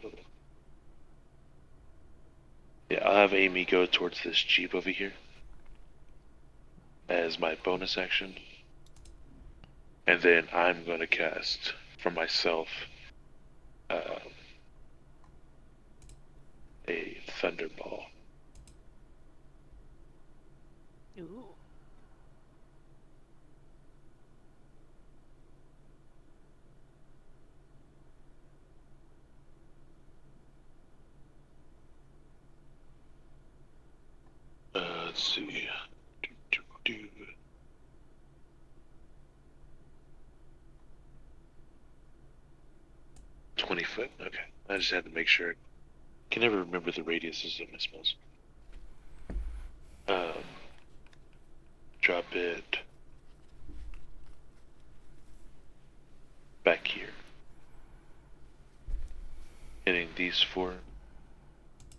Yeah, I'll have Amy go towards this Jeep over here as my bonus action. And then I'm gonna cast for myself a Thunderball. Ooh. Let's see. 20 foot? Okay. I just had to make sure. Can never remember the radiuses of my spells. Drop it back here. Hitting these 4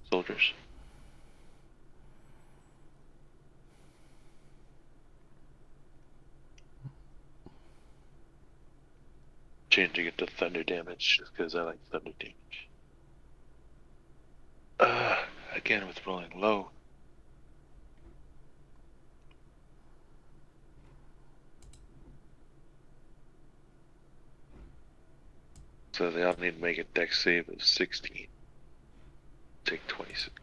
soldiers. Changing it to thunder damage just because I like thunder damage. Again with rolling low. So they all need to make a dex save of 16. Take 26.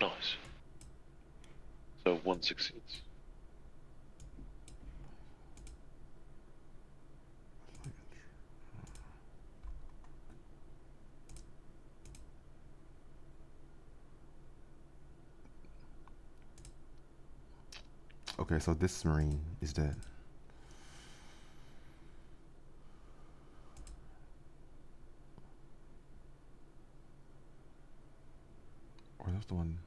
Nice. So 1 succeeds. Okay, so this Marine is dead. Or that's the one.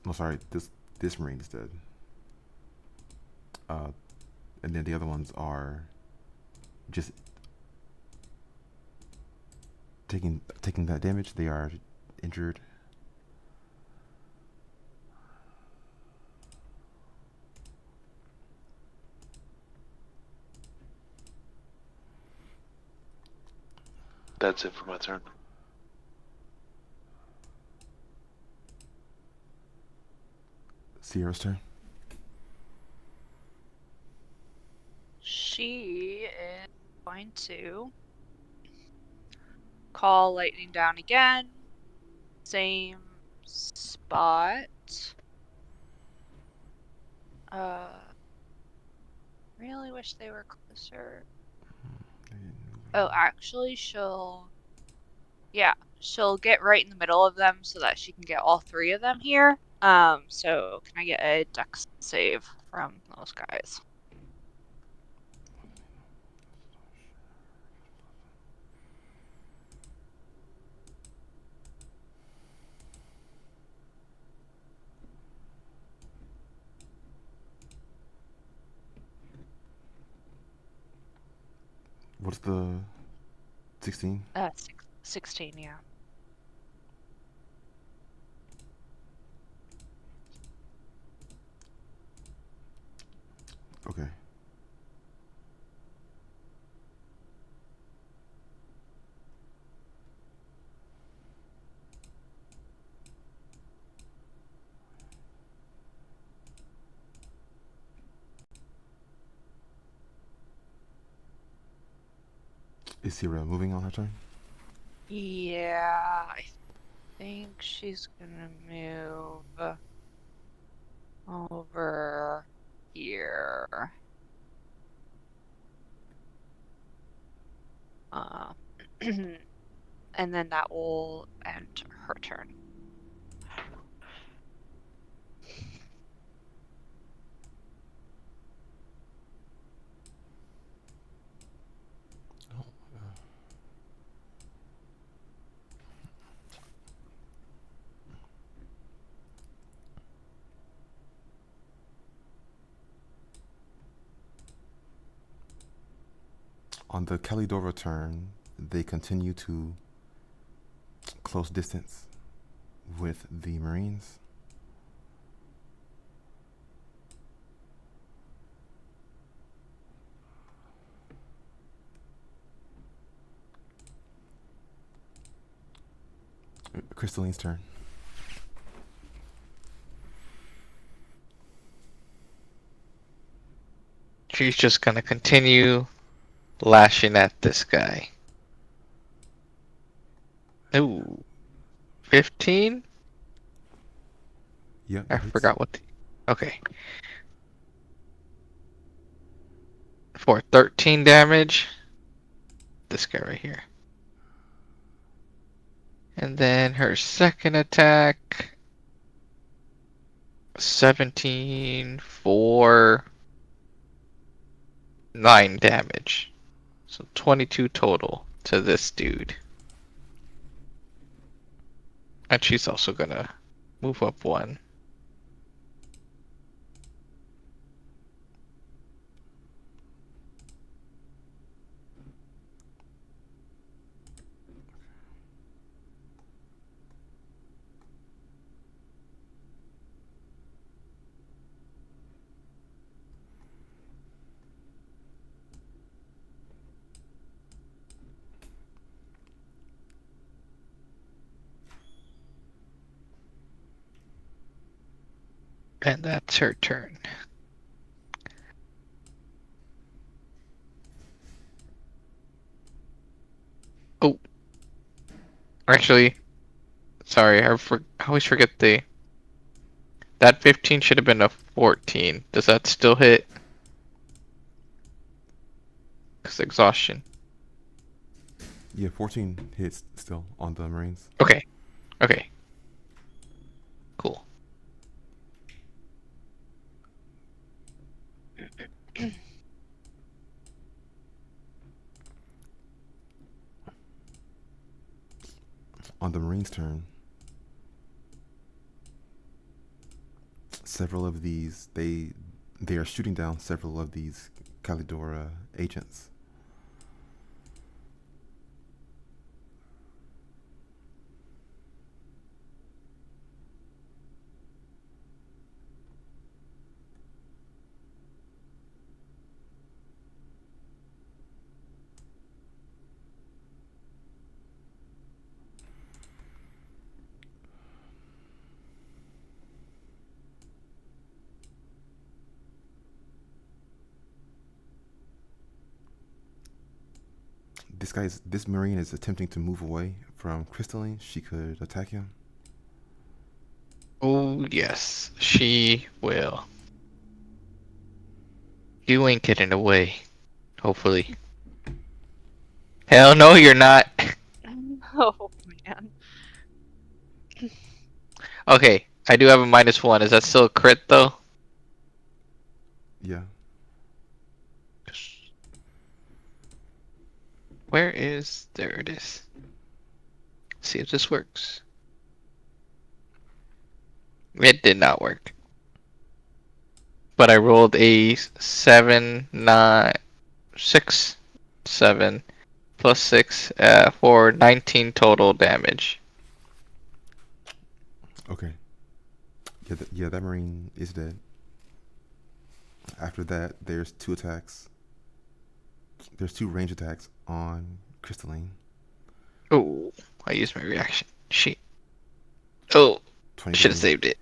No, sorry. This Marine is dead. And then the other ones are just taking that damage. They are injured. That's it for my turn. Sierra's turn. She is going to call lightning down again. Same spot. Really wish they were closer. Oh, actually, she'll get right in the middle of them so that she can get all three of them here. So can I get a dex save from those guys? What's the 16? 16, yeah. Okay. Is Sierra moving on her turn? Yeah, I think she's gonna move over here. And then that will end her turn. On the Calidora turn, they continue to close distance with the Marines. Crystalline's turn. She's just gonna continue lashing at this guy. Ooh. 15? Yeah, I that hits. forgot what okay. For 13 damage. This guy right here. And then her second attack. 17 for 9 damage. So 22 total to this dude. And she's also gonna move up one. And that's her turn. Oh. Actually, sorry, I always forget that 15 should have been a 14. Does that still hit? Because exhaustion. Yeah, 14 hits still on the Marines. Okay. Okay. Cool. On the Marines' turn, several of these, they They are shooting down several of these Kalidora agents. This Marine is attempting to move away from Crystalline. She could attack him. Oh, yes, she will. You ain't getting away. Hopefully. Hell no, you're not. Oh man. Okay, I do have a -1. Is that still a crit though? Yeah. Where is... There it is. See if this works. It did not work. But I rolled a 7, 9, 6, 7, plus 6 for 19 total damage. Okay. Yeah, that Marine is dead. After that, there's 2 attacks. There's 2 range attacks on Crystalline. Oh, I used my reaction. Shit. Oh, 20 should have damage, saved it.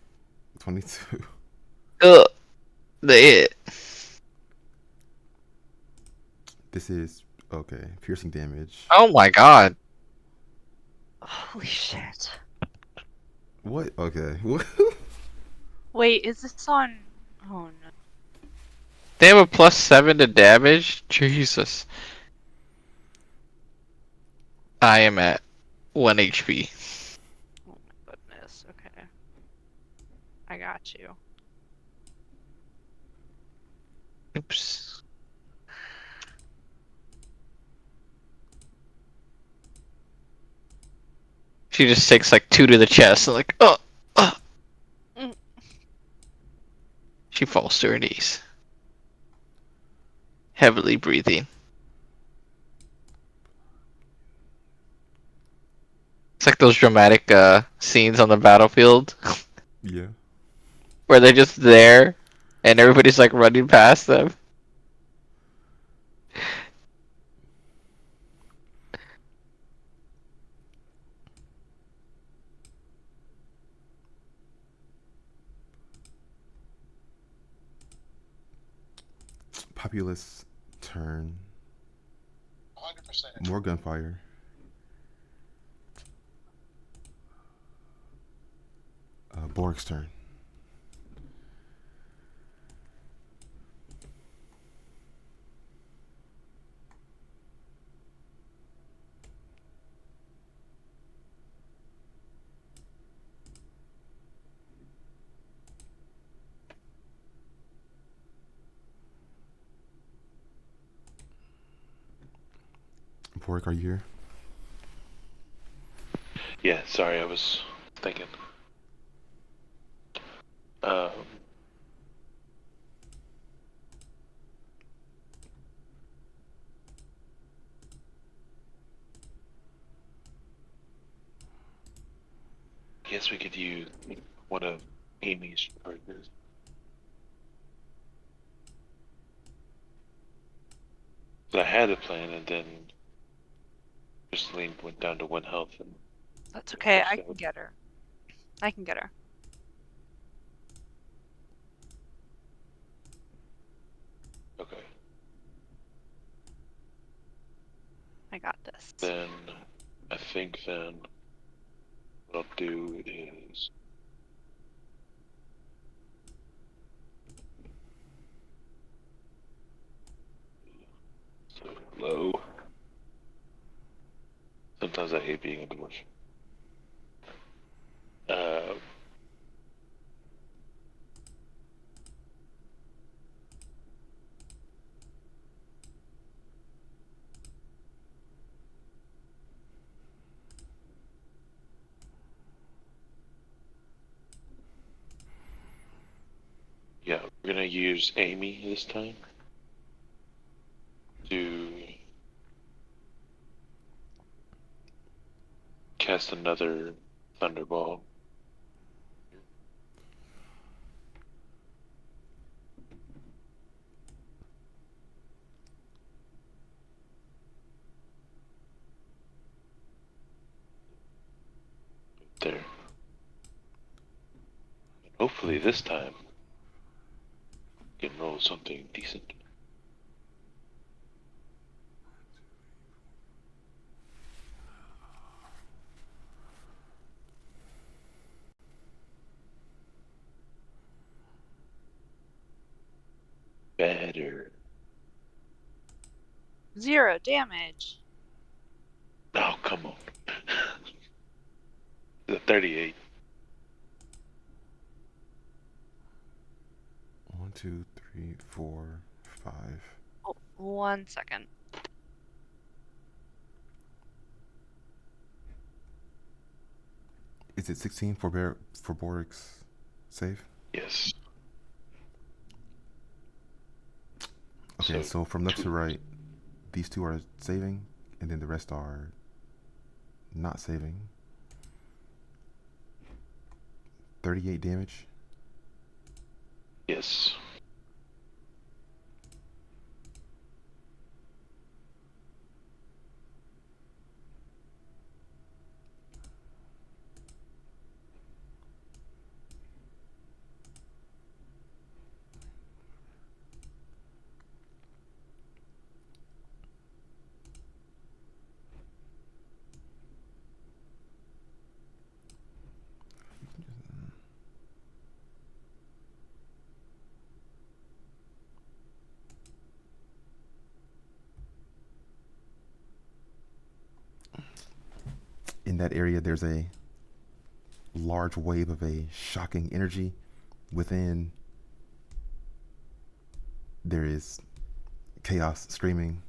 22. Oh, the hit. This is okay. Piercing damage. Oh my god. Holy shit. What? Okay. What? Wait, is this on? Oh no. They have a +7 to damage? Jesus. I am at 1 HP. Oh my goodness. Okay. I got you. Oops. She just takes like 2 to the chest and like, oh. Mm. She falls to her knees. Heavily breathing. It's like those dramatic scenes on the battlefield Yeah. where they're just there and everybody's like running past them. Populous turn. 100%. More gunfire. Borg's turn. Borg, are you here? Yeah, sorry, I was thinking. Um, guess we could use one of Amy's charges. So I had a plan, and then Crystalline went down to 1 health, and That's okay. I can get her. I can get her. okay. I got this. Then I think then what I'll do is so low. Sometimes I hate being a dwarf. Yeah, we're gonna use use Amy this time to cast another Thunderball. There. Hopefully this time we can roll something decent. Better. 0 damage. Oh, come on. The 38. 1, 2, 3, 4, 5. Oh, 1 second. Is it 16 for Boric's save? Yes. Okay, so from left to two- right, these two are saving, and then the rest are not saving. 38 damage. Yes. In that area, there's a large wave of a shocking energy. Within, there is chaos screaming.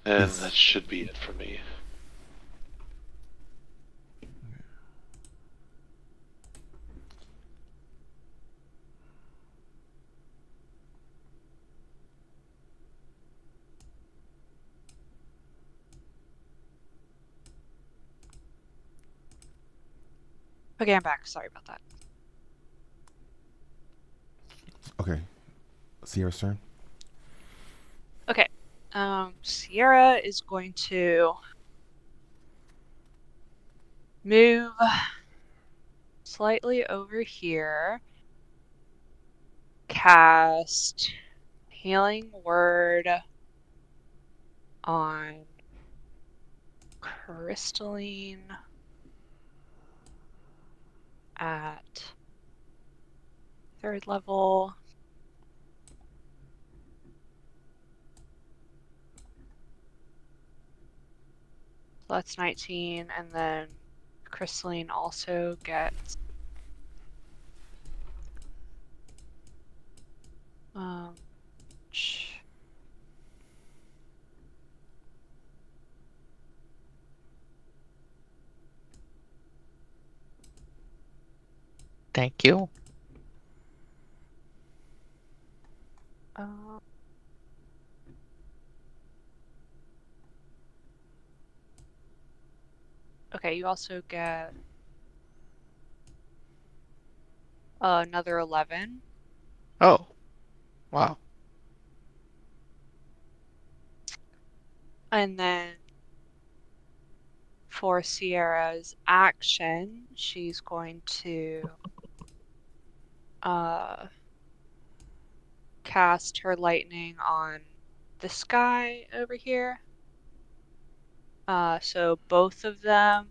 And Is- that should be it for me. Okay, I'm back. Sorry about that. Okay, Sierra's turn. Okay. Sierra is going to move slightly over here. Cast Healing Word on Crystalline at 3rd level. So that's 19, and then Crystalline also gets sh- Thank you. uh, okay, you also get another 11. Oh, wow. And then for Sierra's action, she's going to cast her lightning on this guy over here. So both of them,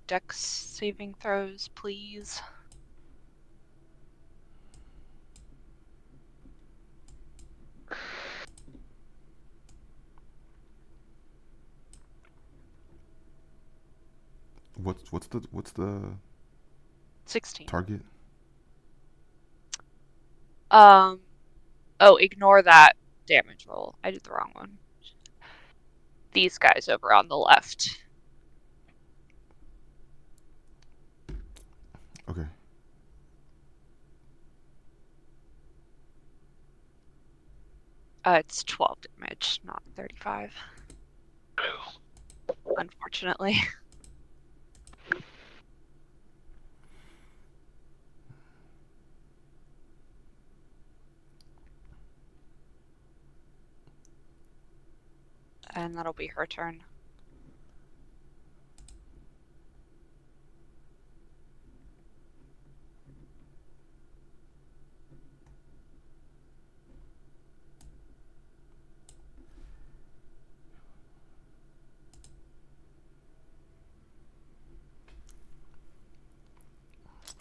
Dex saving throws, please. What's the 16. target? Oh, ignore that damage roll. I did the wrong one. These guys over on the left. Okay. It's 12 damage, not 35. Unfortunately. And that'll be her turn.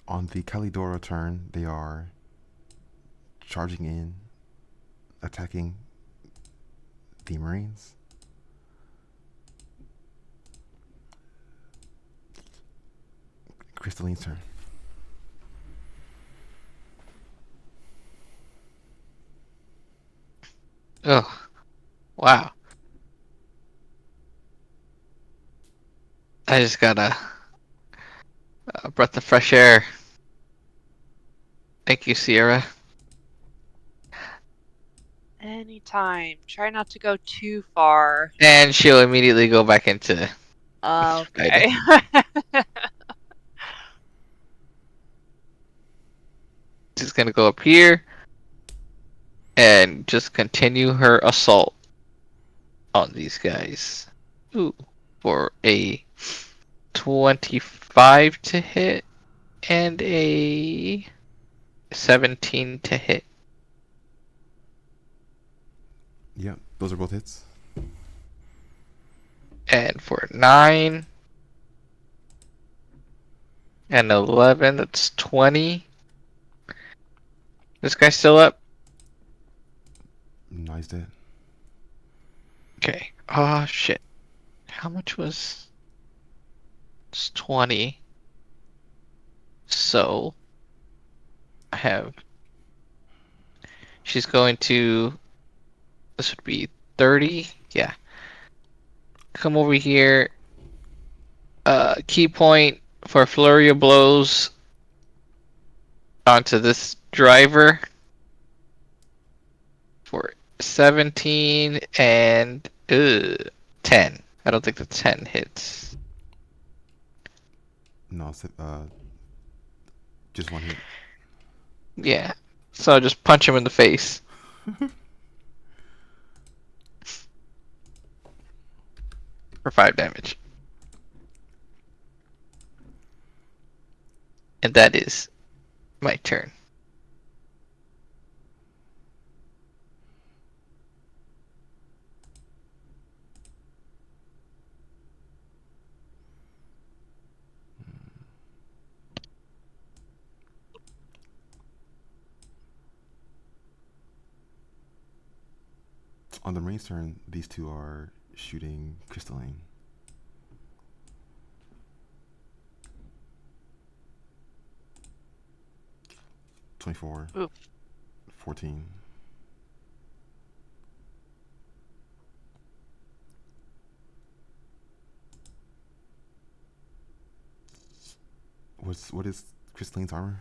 On the Kalidora turn, they are charging in, attacking the Marines. Crystalline's turn. Oh, wow. I just got a breath of fresh air. Thank you, Sierra. Anytime. Try not to go too far. And she'll immediately go back into Okay. She's gonna go up here and just continue her assault on these guys. Ooh, for a 25 to hit and a 17 to hit. Yep, those are both hits. And for 9 and 11, that's 20. This guy's still up? No, he's dead. Okay. Oh, shit. How much was... It's 20. So... I have... She's going to... This would be 30? Yeah. Come over here. Key point for flurry of blows onto this driver for 17 and 10. I don't think the 10 hits. No, just one hit. Yeah. So just punch him in the face. For 5 damage. And that is my turn. On the Marine's turn, these two are shooting Crystalline. Twenty-four. Oof. 14. What is Crystalline's armor?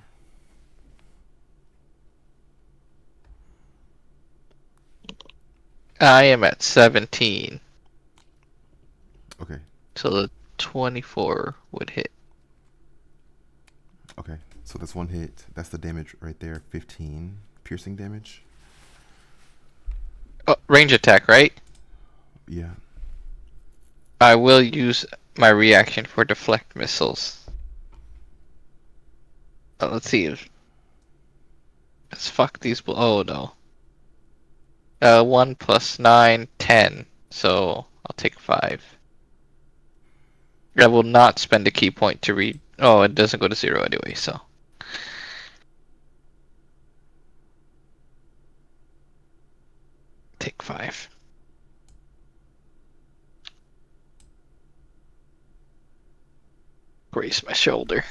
I am at 17. Okay. So the 24 would hit. Okay. So that's one hit. That's the damage right there. 15 piercing damage. Oh, range attack, right? Yeah. I will use my reaction for deflect missiles. Let's see. Let's fuck these. Oh no. 1 plus 9, 10. So I'll take 5. I will not spend a key point to read. Oh, it doesn't go to 0 anyway, so. Take 5. Brace my shoulder.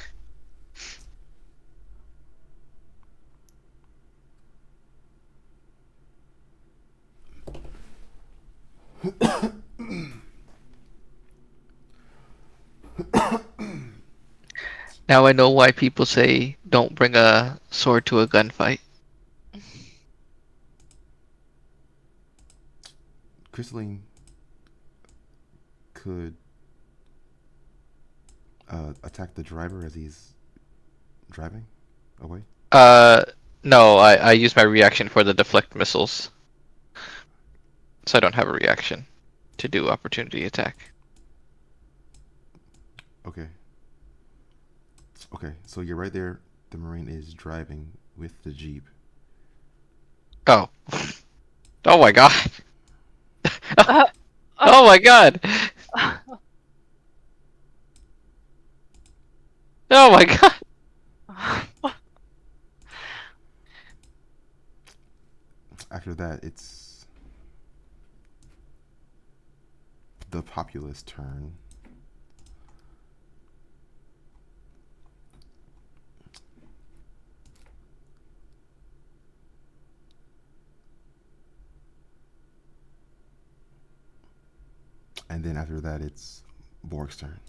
Now I know why people say don't bring a sword to a gunfight. Crystalline could attack the driver as he's driving away. Uh, no, I use my reaction for the deflect missiles, so I don't have a reaction to do opportunity attack. Okay. Okay, so you're right there. The Marine is driving with the Jeep. Oh. Oh my god. Uh, Oh my god. Oh my god. After that, it's the populace turn. And then after that, it's Borg's turn.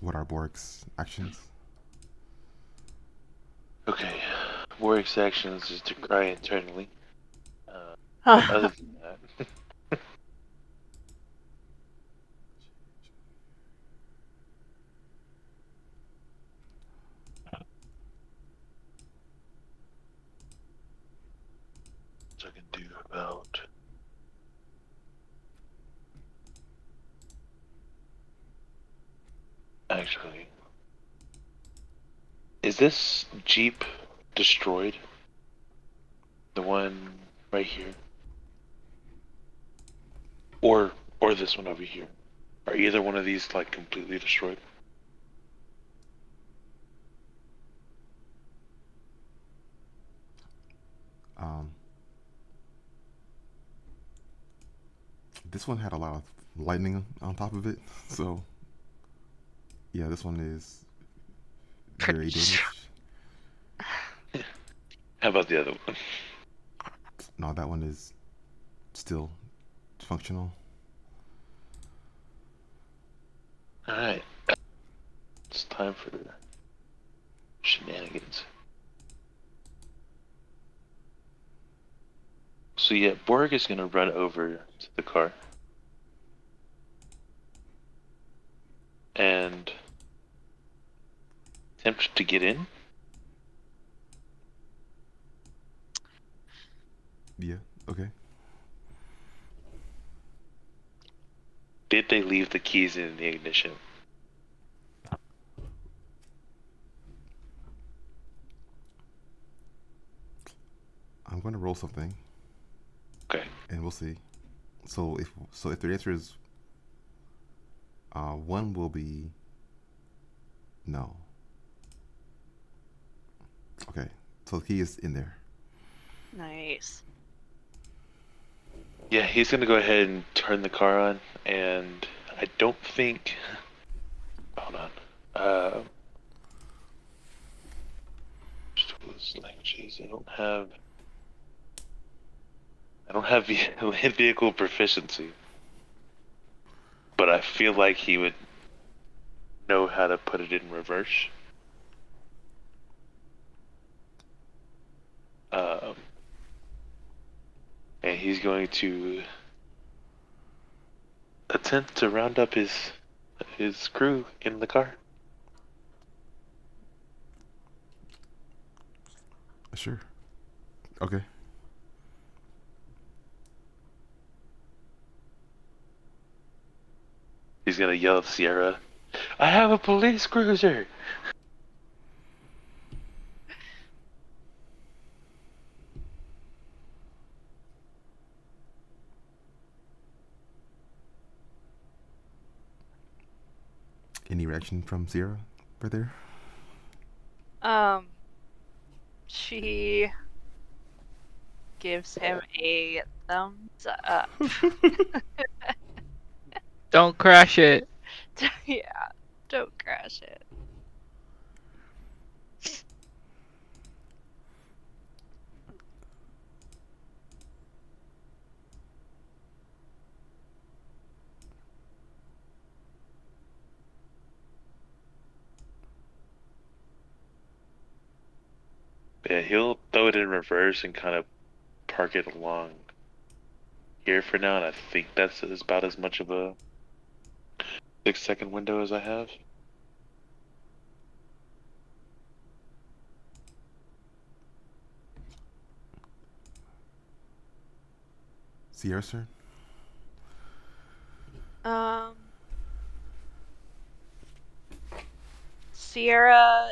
What are Borg's actions? Okay. Warwick's actions is to cry internally. But other than that, so I can do about. Actually, is this Jeep destroyed? The one right here, or this one over here? Are either one of these like completely destroyed? Um, this one had a lot of lightning on top of it, so yeah, this one is very damaged. How about the other one? No, that one is still functional. Alright. It's time for shenanigans. So yeah, Borg is gonna run over to the car. And attempt to get in. Yeah, okay. Did they leave the keys in the ignition? I'm going to roll something, Okay. and we'll see. So if the answer is one, will be no. Okay, so the key is in there. Nice. Yeah, he's gonna go ahead and turn the car on, and I don't think. Hold on. Tools, languages. I don't have land vehicle proficiency, but I feel like he would know how to put it in reverse. Um, and he's going to attempt to round up his crew in the car. Sure. Okay. He's gonna yell at Sierra, "I have a police cruiser!" Any reaction from Sierra right there? She gives him a thumbs up. Don't crash it. Yeah, don't crash it. Yeah, he'll throw it in reverse and kind of park it along here for now, and I think that's about as much of a 6-second window as I have. Sierra, sir? Sierra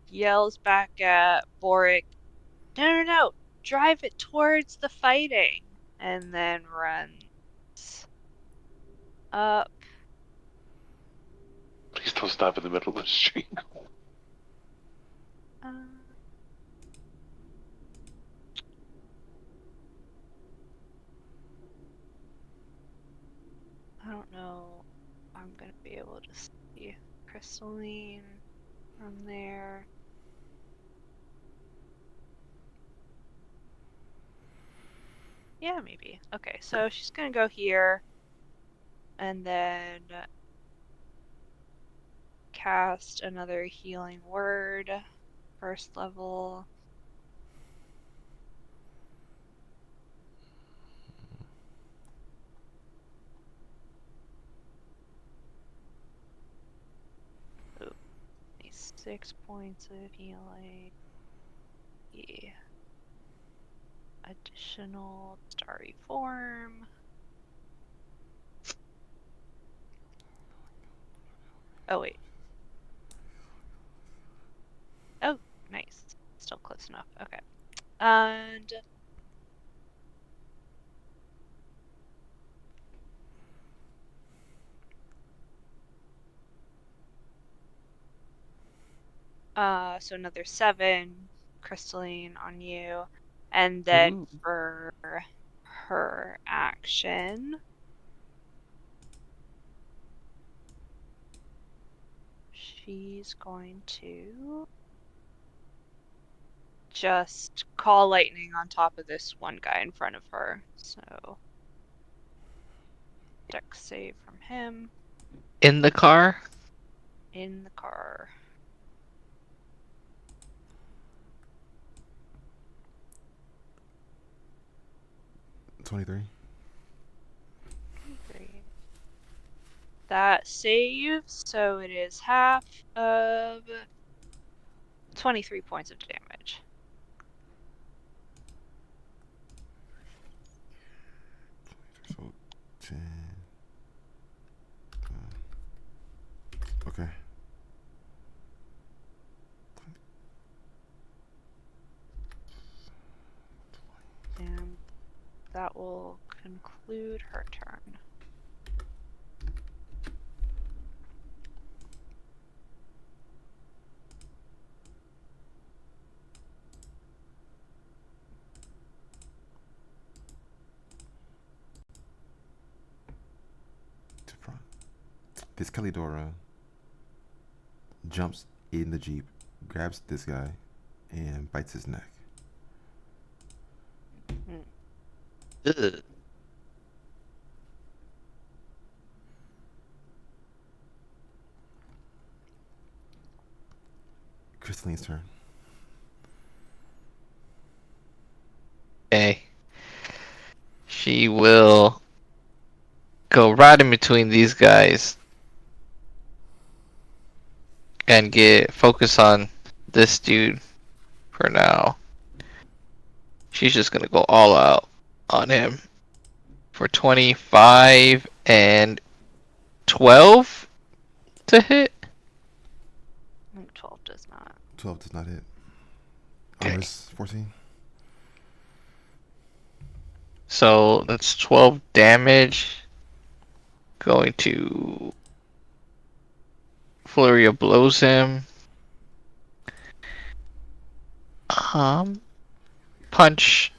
yells back at Boric, no, no, no, drive it towards the fighting, and then runs up. Please don't stop in the middle of the street. Uh, I don't know if I'm gonna be able to see Crystalline from there. Yeah, maybe. Okay, so she's gonna go here and then cast another healing word, first level. Ooh, 6 points of healing. Yeah. Additional starry form. Oh wait. Oh, nice. Still close enough. Okay. And so another 7 crystalline on you. And then Ooh. for her action, she's going to just call lightning on top of this one guy in front of her. So dex save from him In the car? in the car. 23. 23. That saves, so it is half of 23 points of damage. So 10. Okay. And that will conclude her turn. To front. This Kalidora jumps in the Jeep, grabs this guy, and bites his neck. Ugh. Crystalline's turn. Okay. She will go right in between these guys and get focus on this dude for now. She's just gonna go all out on him for 25 and 12 to hit. 12 does not. 12 does not hit. Okay. Armor's 14. So that's 12 damage. Going to Flurry of blows him. Punch.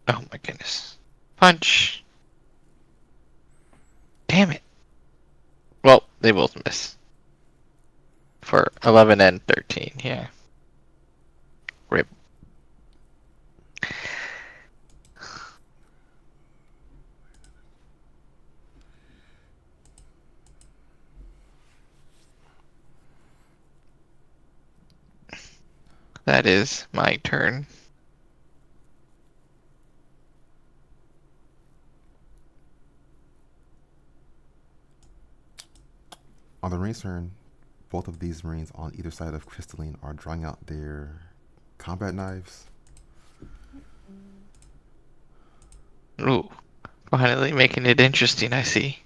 Oh my goodness. Punch. Damn it. Well, they both miss. For 11 and 13, yeah. Rip. That that is my turn. On the Marine's turn, both of these Marines on either side of Crystalline are drawing out their combat knives. Ooh, finally making it interesting, I see.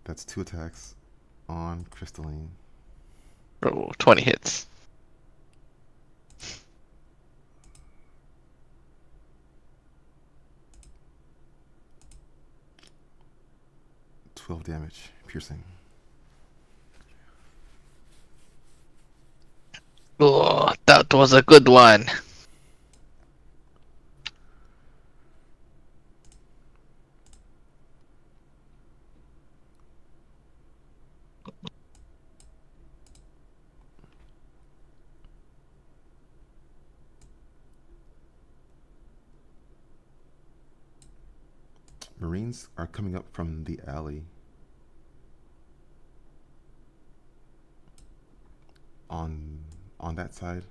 That's 2 attacks on Crystalline. Oh, 20 hits. $12 damage, piercing. Oh, that was a good one. Marines are coming up from the alley on that side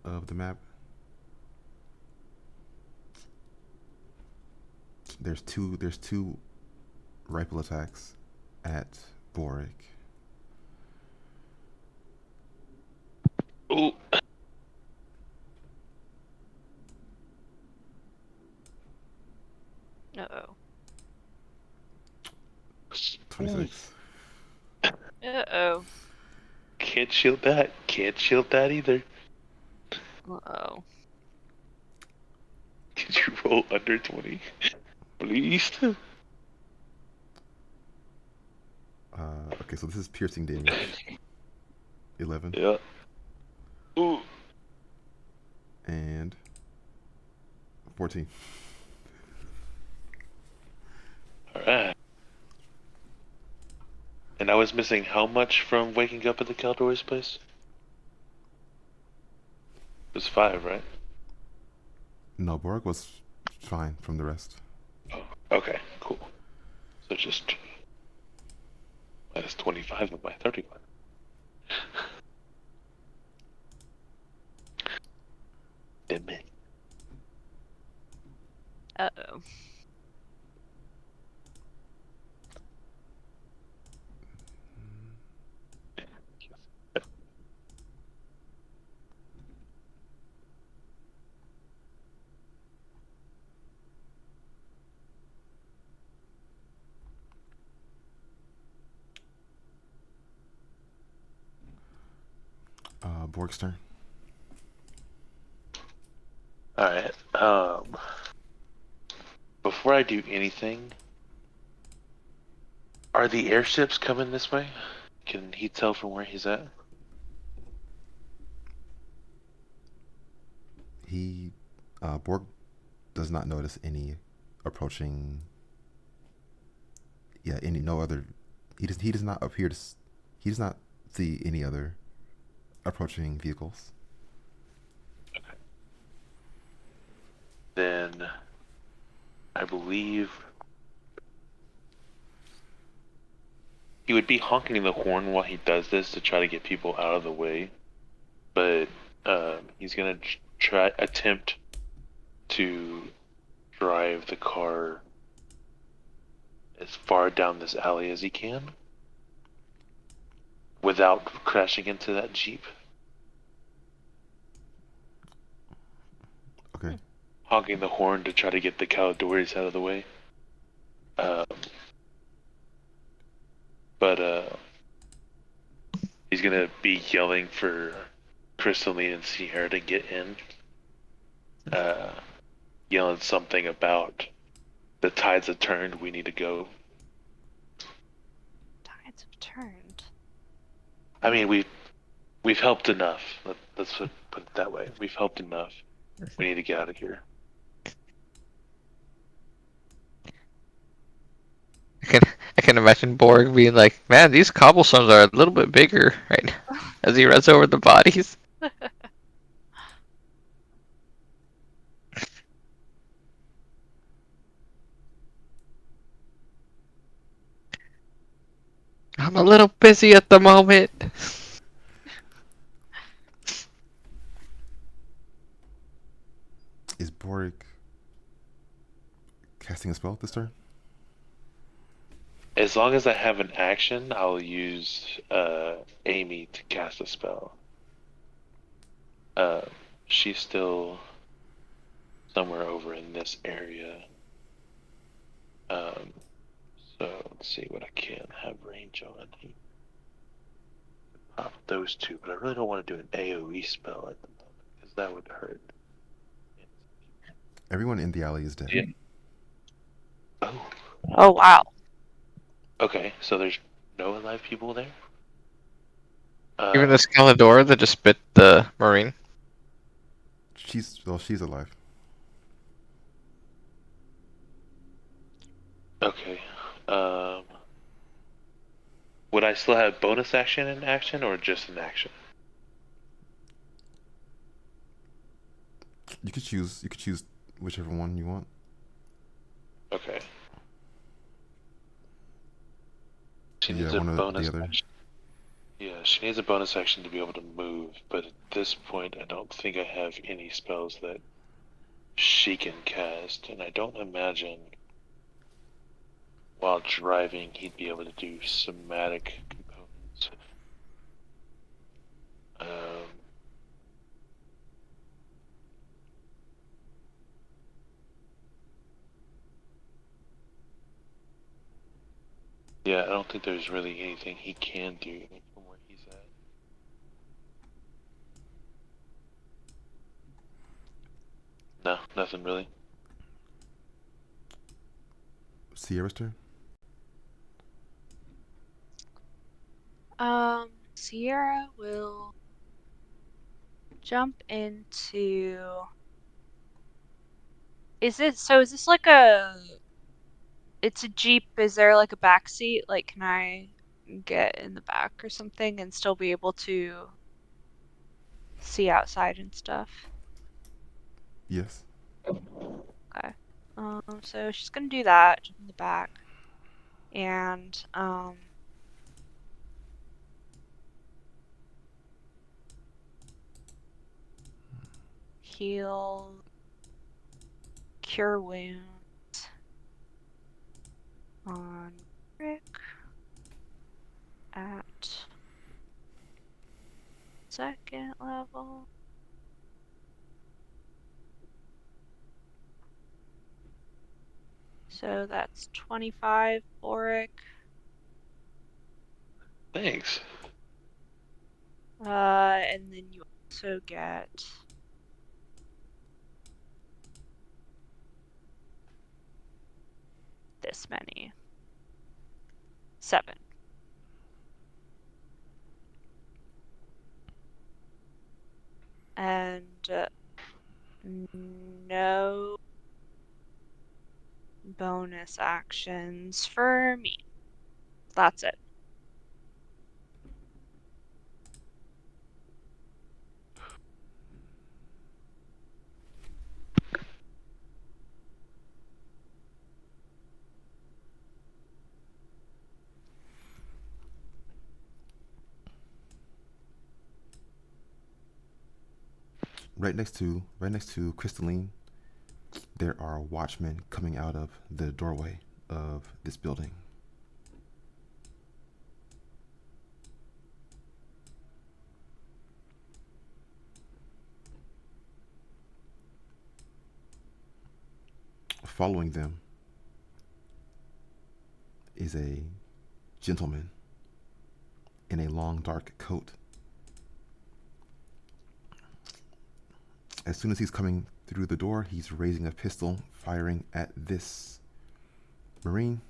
of the map. There's two rifle attacks at Boric. Ooh. Uh-oh. 26. Uh-oh. Can't shield that. Can't shield that either. Uh-oh. Did you roll under 20? Please? Okay, so this is piercing damage. 11 Yeah. Ooh. and 14. Alright. And I was missing how much from waking up at the Caldori's place? It was 5, right? No, Boric was fine from the rest. Oh, okay, cool. So just minus 25 of my 31. Damn it. Uh-oh. Borg's turn. Alright, before I do anything, are the airships coming this way? Can he tell from where he's at? He, Borg does not notice any approaching. Yeah, no other. He does not appear to. He does not see any other approaching vehicles. Okay. Then I believe he would be honking the horn while he does this to try to get people out of the way, but he's gonna attempt to drive the car as far down this alley as he can without crashing into that Jeep. Okay. Honking the horn to try to get the Caladoris out of the way. But he's gonna be yelling for Crystalline and Sierra to get in. Yelling something about the tides have turned, we need to go. Tides have turned. I mean, we've helped enough. Let's put it that way. We've helped enough. We need to get out of here. I can imagine Borg being like, "Man, these cobblestones are a little bit bigger," right now, as he runs over the bodies. I'm a little busy at the moment. Is Boric casting a spell this turn? As long as I have an action, I'll use Amy to cast a spell. She's still somewhere over in this area. So let's see what I can have range on. Pop those two, but I really don't want to do an AoE spell at the moment because that would hurt. Everyone in the alley is dead. Yeah. Oh, Oh wow. okay. So there's no alive people there. Even the Scalador that just bit the Marine. She's alive. Okay. Would I still have bonus action in action or just an action? You could choose whichever one you want. Okay. She Yeah, needs a one or bonus the other. action. Yeah, she needs a bonus action to be able to move, but at this point I don't think I have any spells that she can cast, and I don't imagine while driving he'd be able to do somatic components. Yeah, I don't think there's really anything he can do from where he's at. No, nothing really. Sierra's turn. Sierra will jump into. Is this like a? It's a Jeep. Is there like a back seat? Like, can I get in the back or something and still be able to see outside and stuff? Yes. Okay. So she's gonna do that, jump in the back, and heal, cure wounds on Rick at second level. So that's 25 Auric. Thanks. And then you also get this many. 7. And no bonus actions for me. That's it. Right next to Crystalline, there are watchmen coming out of the doorway of this building. Following them is a gentleman in a long dark coat. As soon as he's coming through the door, he's raising a pistol, firing at this Marine.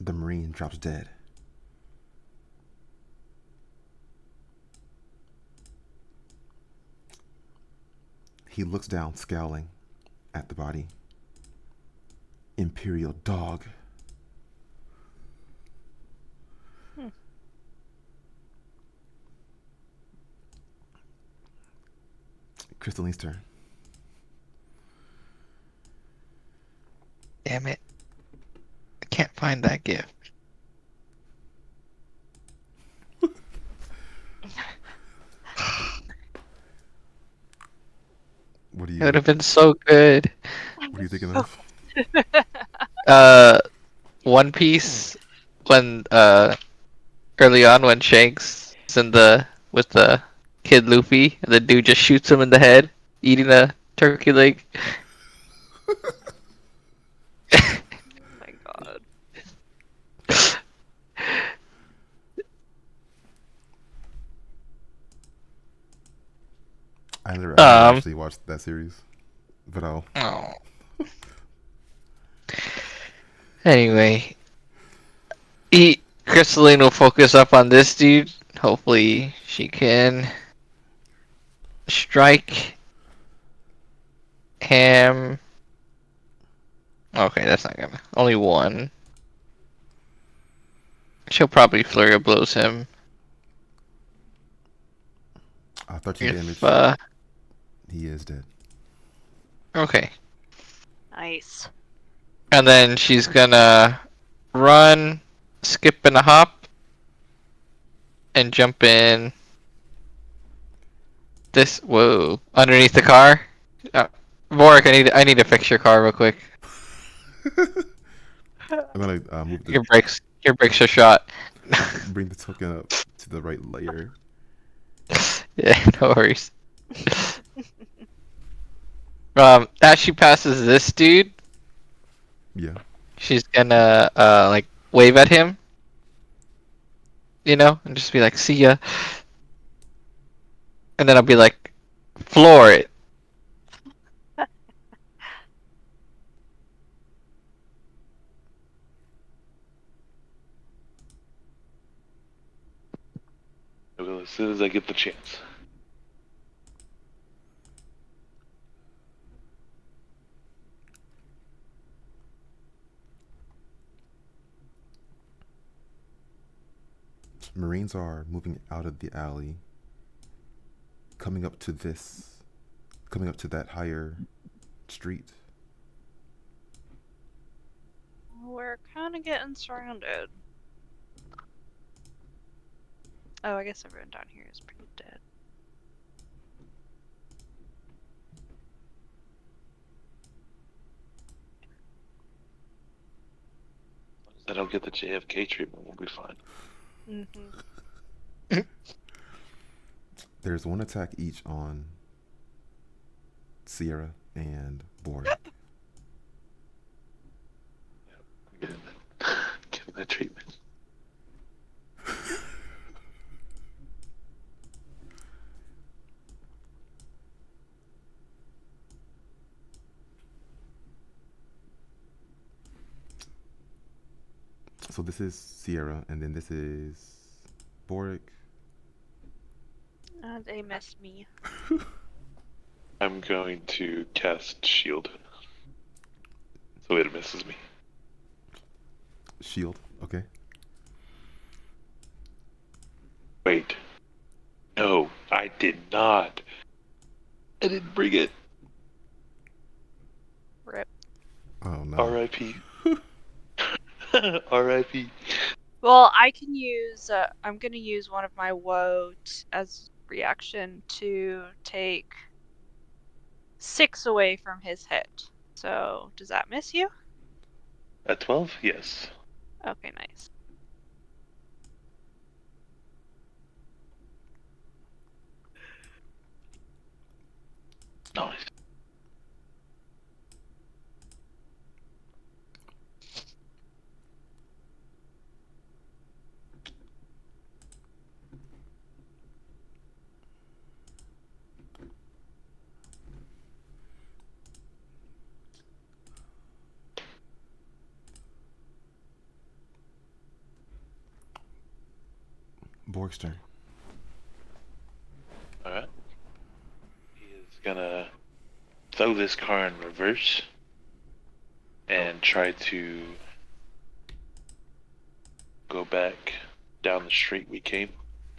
The Marine drops dead. He looks down, scowling at the body. Imperial dog. Crystaline's turn. Damn it. I can't find that gift. What are It would you have been so good. What are you thinking of? One Piece when early on when Shanks is in the with the kid Luffy and the dude just shoots him in the head eating a turkey leg. Oh my god. I never actually watched that series, but I'll. Oh. Anyway, Crystalline will focus up on this dude. Hopefully, she can strike him. Okay, that's not gonna. Only one. She'll probably flurry of blows him. 13 If damage. He is dead. okay, Nice. and then she's gonna run, skip, and a hop, and jump in. This underneath the car. Vorik, I need to fix your car real quick. I'm gonna move the Your brakes are shot. bring the token up to the right layer. Yeah, no worries. As she passes this dude, Yeah. she's gonna like wave at him, and just be like, "See ya," and then I'll be like, "Floor it." I will as soon as I get the chance. Marines are moving out of the alley, coming up to that higher street. We're kind of getting surrounded. Oh, I guess everyone down here is pretty dead. As long as I don't get the JFK treatment, we'll be fine. Mm-hmm. There's one attack each on Sierra and Borg. Give him that treatment. So this is Sierra, and then this is Boric. They missed me. I'm going to cast shield. So it misses me. Shield. Okay. Wait. No, I did not. I didn't bring it. Rip. Oh no. R.I.P. R.I.P. Well, I can use. I'm gonna use one of my woe as reaction to take 6 away from his hit. So, does that miss you? At 12? Yes. Okay, nice. Nice. Borg's turn. Alright. He is gonna throw this car in reverse and try to go back down the street we came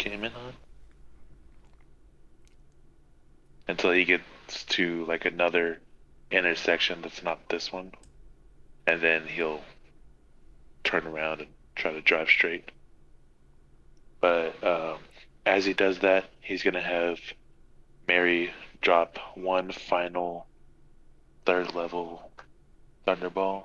in on until he gets to like another intersection that's not this one, and then he'll turn around and try to drive straight. But as he does that, he's gonna have Mary drop one final third level Thunderball.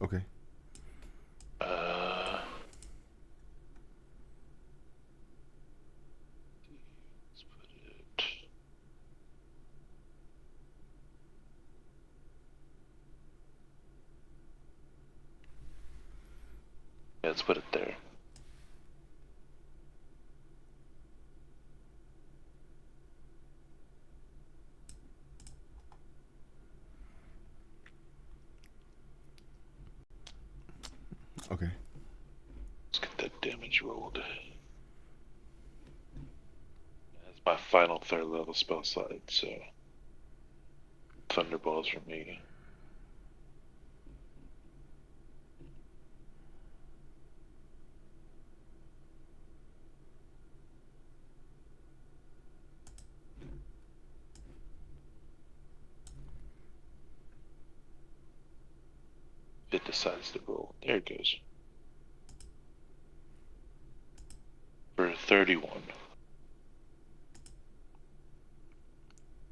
Okay. Uh, let's put it. Yeah, let's put it there. Okay. Let's get that damage rolled. That's my final third level spell slot, so Thunderballs for me. It decides to roll. There it goes. For 31.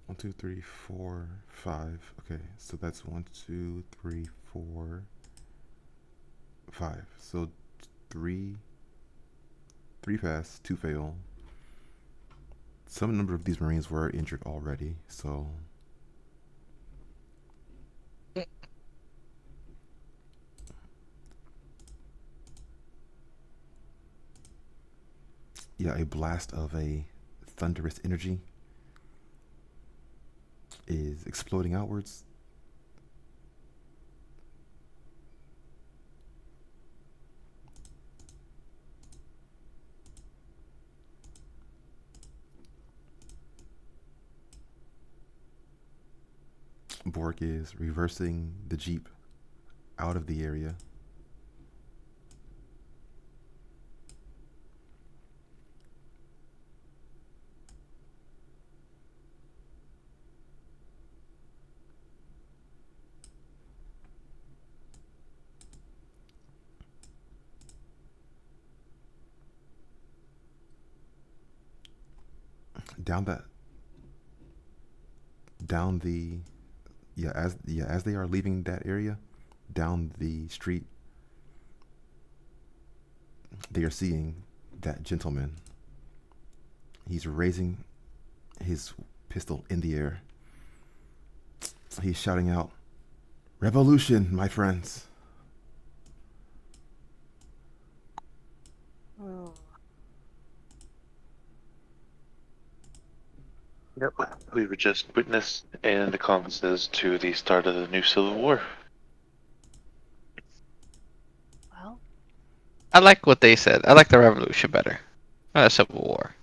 1, 2, 3, 4, 5. Okay, so that's 1, 2, 3, 4, 5. So three pass, 2 fail. Some number of these Marines were injured already, so yeah, a blast of a thunderous energy is exploding outwards. Bork is reversing the Jeep out of the area. Down the as they are leaving that area, down the street, they are seeing that gentleman. He's raising his pistol in the air. He's shouting out, "Revolution, my friends!" Oh. Yep. We were just witness and accomplices to the start of the new Civil War. Well, I like what they said. I like the revolution better. Not a civil war.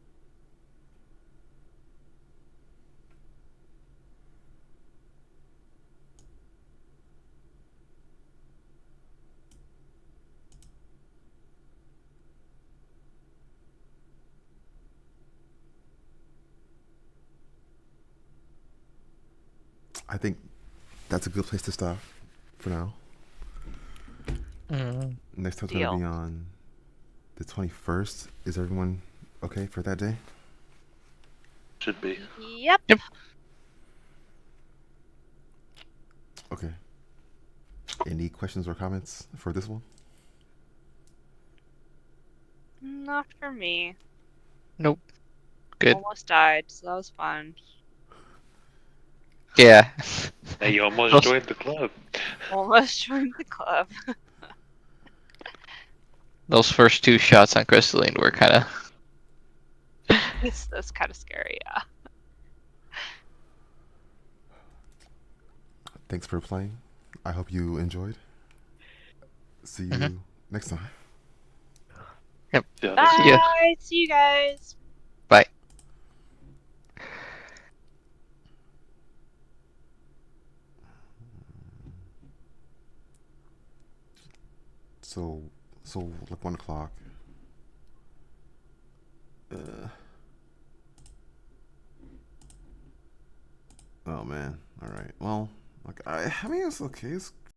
I think that's a good place to stop for now. Next time's going to deal. be on the 21st. Is everyone okay for that day? Should be. Yep. Yep. Okay. Any questions or comments for this one? Not for me. Nope. Good. Almost died, so that was fun. Yeah. Hey, you almost Those- joined the club. Almost joined the club. Those first 2 shots on Crystalline were kind of. That's kind of scary, yeah. Thanks for playing. I hope you enjoyed. See you next time. Yeah, Bye. that's Yeah. See you guys. Bye. So, so like 1 o'clock. Uh, oh man. All right. Well, like I mean, it's okay. It's